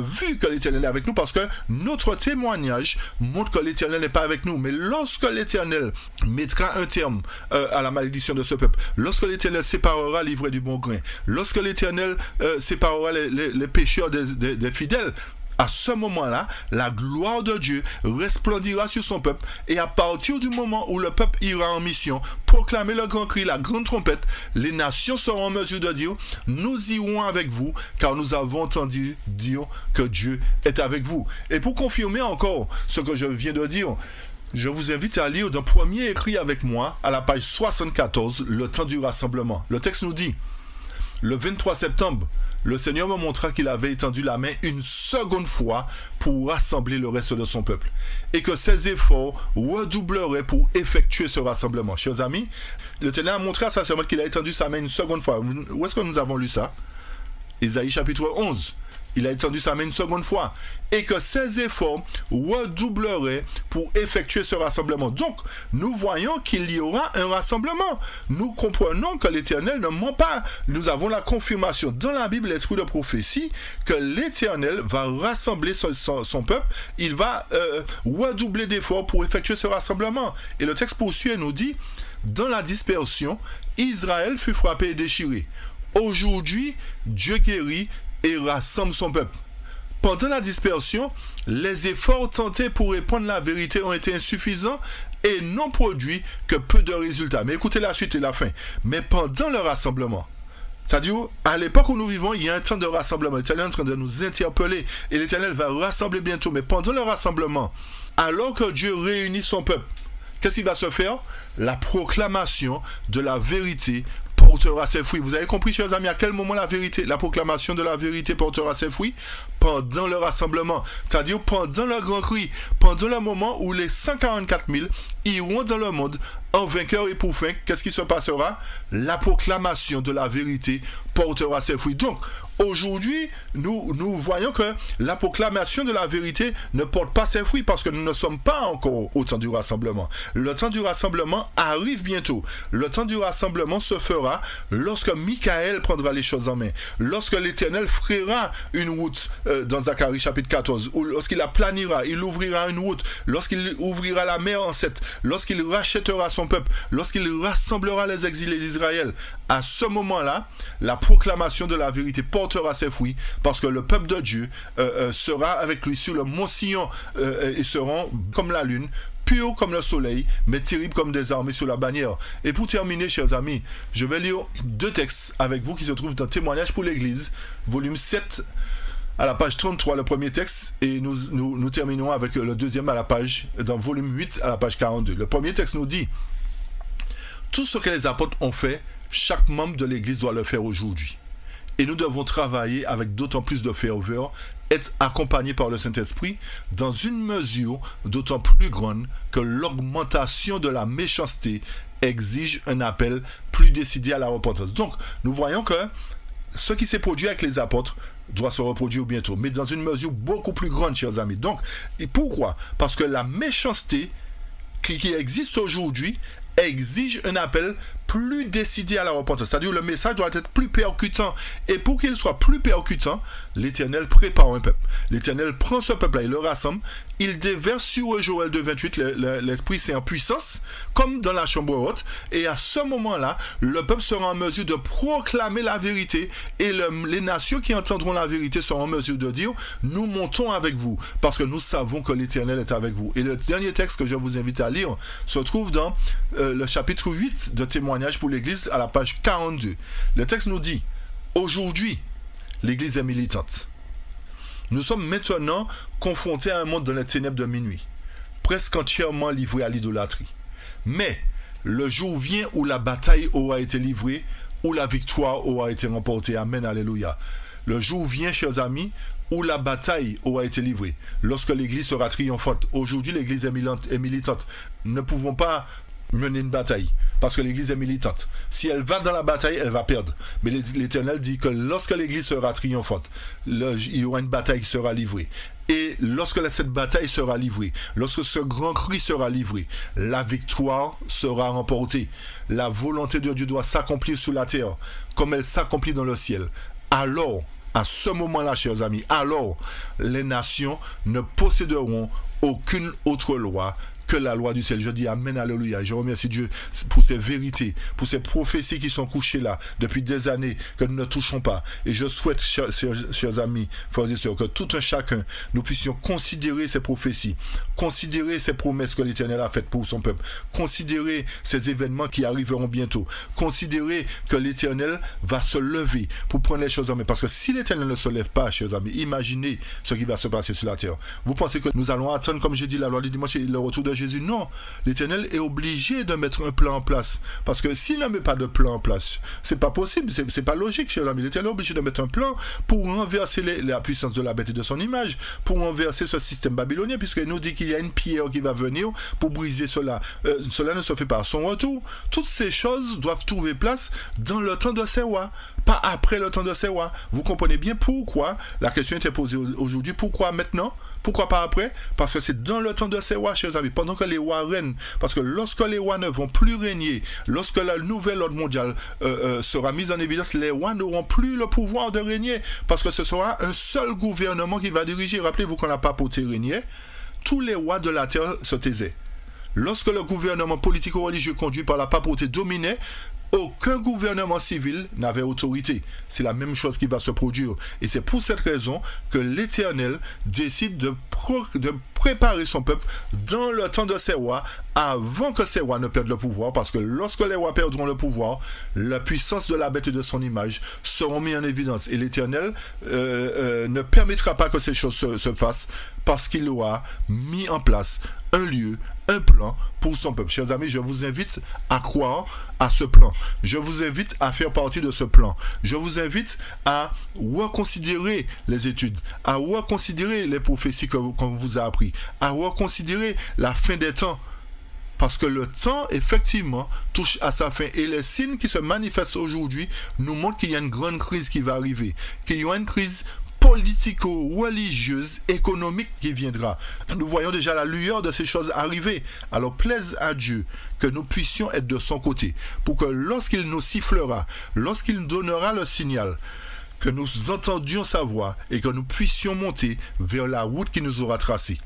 vu que l'Éternel est avec nous parce que notre témoignage montre que l'Éternel n'est pas avec nous. Mais lorsque l'Éternel mettra un terme à la malédiction de ce peuple, lorsque l'Éternel séparera l'ivraie du bon grain, lorsque l'Éternel séparera les pécheurs des fidèles, à ce moment-là, la gloire de Dieu resplendira sur son peuple et à partir du moment où le peuple ira en mission, proclamer le grand cri, la grande trompette, les nations seront en mesure de dire, nous irons avec vous car nous avons entendu dire que Dieu est avec vous. Et pour confirmer encore ce que je viens de dire, je vous invite à lire dans premier écrit avec moi à la page 74, le temps du rassemblement. Le texte nous dit, le 23 septembre, le Seigneur me montra qu'il avait étendu la main une seconde fois pour rassembler le reste de son peuple et que ses efforts redoubleraient pour effectuer ce rassemblement. Chers amis, l'Éternel a montré à sa servante qu'il a étendu sa main une seconde fois. Où est-ce que nous avons lu ça? Ésaïe chapitre 11. Il a étendu sa main une seconde fois et que ses efforts redoubleraient pour effectuer ce rassemblement. Donc, nous voyons qu'il y aura un rassemblement. Nous comprenons que l'Éternel ne ment pas. Nous avons la confirmation dans la Bible, l'esprit de prophétie, que l'Éternel va rassembler son peuple. Il va redoubler d'efforts pour effectuer ce rassemblement. Et le texte poursuit et nous dit, dans la dispersion, Israël fut frappé et déchiré. Aujourd'hui, Dieu guérit et rassemble son peuple. Pendant la dispersion, les efforts tentés pour répandre la vérité ont été insuffisants et n'ont produit que peu de résultats. Mais écoutez la suite et la fin. Mais pendant le rassemblement, c'est-à-dire, à l'époque où nous vivons, il y a un temps de rassemblement. L'Éternel est en train de nous interpeller et l'Éternel va rassembler bientôt. Mais pendant le rassemblement, alors que Dieu réunit son peuple, qu'est-ce qui va se faire? La proclamation de la vérité portera ses fruits. Vous avez compris, chers amis, à quel moment la proclamation de la vérité portera ses fruits? Pendant le rassemblement, c'est-à-dire pendant le grand cri, pendant le moment où les 144 000 iront dans le monde en vainqueur et pour fin. Qu'est-ce qui se passera? La proclamation de la vérité portera ses fruits. Donc, aujourd'hui, nous voyons que la proclamation de la vérité ne porte pas ses fruits parce que nous ne sommes pas encore au temps du rassemblement. Le temps du rassemblement arrive bientôt. Le temps du rassemblement se fera lorsque Michael prendra les choses en main, lorsque l'Éternel frayera une route dans Zacharie chapitre 14, ou lorsqu'il la planira, il ouvrira une route, lorsqu'il ouvrira la mer en sept, lorsqu'il rachètera son peuple, lorsqu'il rassemblera les exilés d'Israël. À ce moment-là, la proclamation de la vérité portera ses fruits parce que le peuple de Dieu sera avec lui sur le mont Sion et seront comme la lune, pur comme le soleil, mais terrible comme des armées sous la bannière. Et pour terminer, chers amis, je vais lire deux textes avec vous qui se trouvent dans Témoignages pour l'Église, volume 7, à la page 33, le premier texte, et nous terminerons avec le deuxième à la page, dans volume 8, à la page 42. Le premier texte nous dit, tout ce que les apôtres ont fait, chaque membre de l'Église doit le faire aujourd'hui. Et nous devons travailler avec d'autant plus de ferveur, être accompagnés par le Saint-Esprit, dans une mesure d'autant plus grande que l'augmentation de la méchanceté exige un appel plus décidé à la repentance. Donc, nous voyons que ce qui s'est produit avec les apôtres doit se reproduire bientôt, mais dans une mesure beaucoup plus grande, chers amis. Donc, et pourquoi? Parce que la méchanceté qui existe aujourd'hui exige un appel plus décidé à la repentance. C'est-à-dire le message doit être plus percutant. Et pour qu'il soit plus percutant, l'Éternel prépare un peuple. L'Éternel prend ce peuple-là, il le rassemble, il déverse sur Joël 2,28 l'Esprit Saint en puissance, comme dans la chambre haute. Et à ce moment-là, le peuple sera en mesure de proclamer la vérité. Et les nations qui entendront la vérité seront en mesure de dire, nous montons avec vous, parce que nous savons que l'Éternel est avec vous. Et le dernier texte que je vous invite à lire se trouve dans le chapitre 8 de Témoignages pour l'Église à la page 42. Le texte nous dit, aujourd'hui, l'Église est militante. Nous sommes maintenant confrontés à un monde dans les ténèbres de minuit, presque entièrement livré à l'idolâtrie. Mais le jour vient où la bataille aura été livrée, où la victoire aura été remportée. Amen, alléluia. Le jour vient, chers amis, où la bataille aura été livrée, lorsque l'Église sera triomphante. Aujourd'hui, l'Église est militante. Nous ne pouvons pas mener une bataille, parce que l'Église est militante. Si elle va dans la bataille, elle va perdre. Mais l'Éternel dit que lorsque l'Église sera triomphante, il y aura une bataille qui sera livrée. Et lorsque cette bataille sera livrée, lorsque ce grand cri sera livré, la victoire sera remportée. La volonté de Dieu doit s'accomplir sur la terre, comme elle s'accomplit dans le ciel. Alors, à ce moment-là, chers amis, alors les nations ne posséderont aucune autre loi que la loi du ciel. Je dis amen, alléluia. Je remercie Dieu pour ces vérités, pour ces prophéties qui sont couchées là depuis des années, que nous ne touchons pas. Et je souhaite, chers amis, frères et sœurs, que tout un chacun, nous puissions considérer ces prophéties, considérer ces promesses que l'Éternel a faites pour son peuple, considérer ces événements qui arriveront bientôt, considérer que l'Éternel va se lever pour prendre les choses en main. Parce que si l'Éternel ne se lève pas, chers amis, imaginez ce qui va se passer sur la terre. Vous pensez que nous allons attendre, comme j'ai dit, la loi du dimanche et le retour de Jésus? Non, l'Éternel est obligé de mettre un plan en place, parce que s'il ne met pas de plan en place, c'est pas possible, c'est pas logique, chers amis. L'Éternel est obligé de mettre un plan pour renverser la puissance de la bête et de son image, pour renverser ce système babylonien, puisqu'il nous dit qu'il y a une pierre qui va venir pour briser cela. Cela ne se fait pas à son retour. Toutes ces choses doivent trouver place dans le temps de ces rois, pas après le temps de ces rois. Vous comprenez bien pourquoi la question était posée aujourd'hui. Pourquoi maintenant? Pourquoi pas après? Parce que c'est dans le temps de ces rois, chers amis, pendant que les rois règnent. Parce que lorsque les rois ne vont plus régner, lorsque la nouvelle ordre mondiale sera mise en évidence, les rois n'auront plus le pouvoir de régner, parce que ce sera un seul gouvernement qui va diriger. Rappelez-vous qu'on n'a pas porté régner. Tous les rois de la terre se taisaient. Lorsque le gouvernement politico-religieux conduit par la papauté dominait, aucun gouvernement civil n'avait autorité. C'est la même chose qui va se produire. Et c'est pour cette raison que l'Éternel décide de préparer son peuple dans le temps de ses rois, avant que ces rois ne perdent le pouvoir. Parce que lorsque les rois perdront le pouvoir, la puissance de la bête et de son image seront mis en évidence. Et l'Éternel ne permettra pas que ces choses se fassent, parce qu'il aura mis en place un lieu, un plan pour son peuple. Chers amis, je vous invite à croire à ce plan. Je vous invite à faire partie de ce plan. Je vous invite à reconsidérer les études, à reconsidérer les prophéties qu'on vous a appris, à reconsidérer la fin des temps. Parce que le temps, effectivement, touche à sa fin. Et les signes qui se manifestent aujourd'hui nous montrent qu'il y a une grande crise qui va arriver, qu'il y aura une crise politico-religieuse, économique qui viendra. Nous voyons déjà la lueur de ces choses arriver. Alors plaise à Dieu que nous puissions être de son côté, pour que lorsqu'il nous sifflera, lorsqu'il nous donnera le signal, que nous entendions sa voix et que nous puissions monter vers la route qu'il nous aura tracée,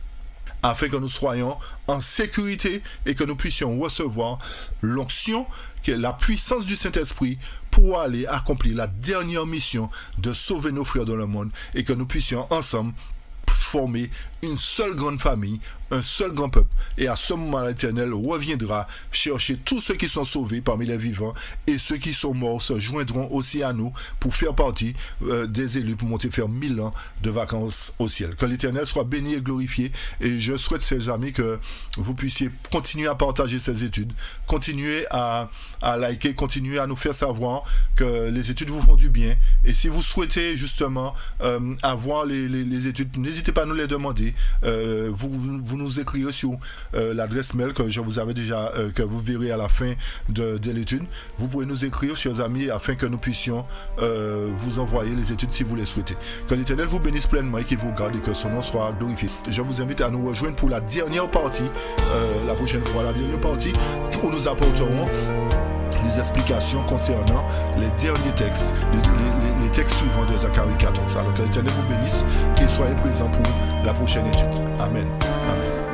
afin que nous soyons en sécurité et que nous puissions recevoir l'onction, qui est la puissance du Saint-Esprit, pour aller accomplir la dernière mission de sauver nos frères dans le monde, et que nous puissions ensemble former une seule grande famille, un seul grand peuple. Et à ce moment, l'Éternel reviendra chercher tous ceux qui sont sauvés parmi les vivants, et ceux qui sont morts se joindront aussi à nous pour faire partie des élus, pour monter faire 1000 ans de vacances au ciel. Que l'Éternel soit béni et glorifié. Et je souhaite, chers amis, que vous puissiez continuer à partager ces études, continuer à liker, continuer à nous faire savoir que les études vous font du bien. Et si vous souhaitez justement avoir les études, n'hésitez pas à nous les demander. Vous nous écrivez sur l'adresse mail que je vous avais déjà, que vous verrez à la fin de l'étude. Vous pouvez nous écrire, chers amis, afin que nous puissions vous envoyer les études si vous les souhaitez. Que l'Éternel vous bénisse pleinement et qu'il vous garde et que son nom soit glorifié. Je vous invite à nous rejoindre pour la dernière partie, la prochaine fois, la dernière partie, où nous apporterons les explications concernant les derniers textes, les textes suivants de Zacharie 14. Alors que l'Éternel vous bénisse et soyez présents pour la prochaine étude. Amen. Amen.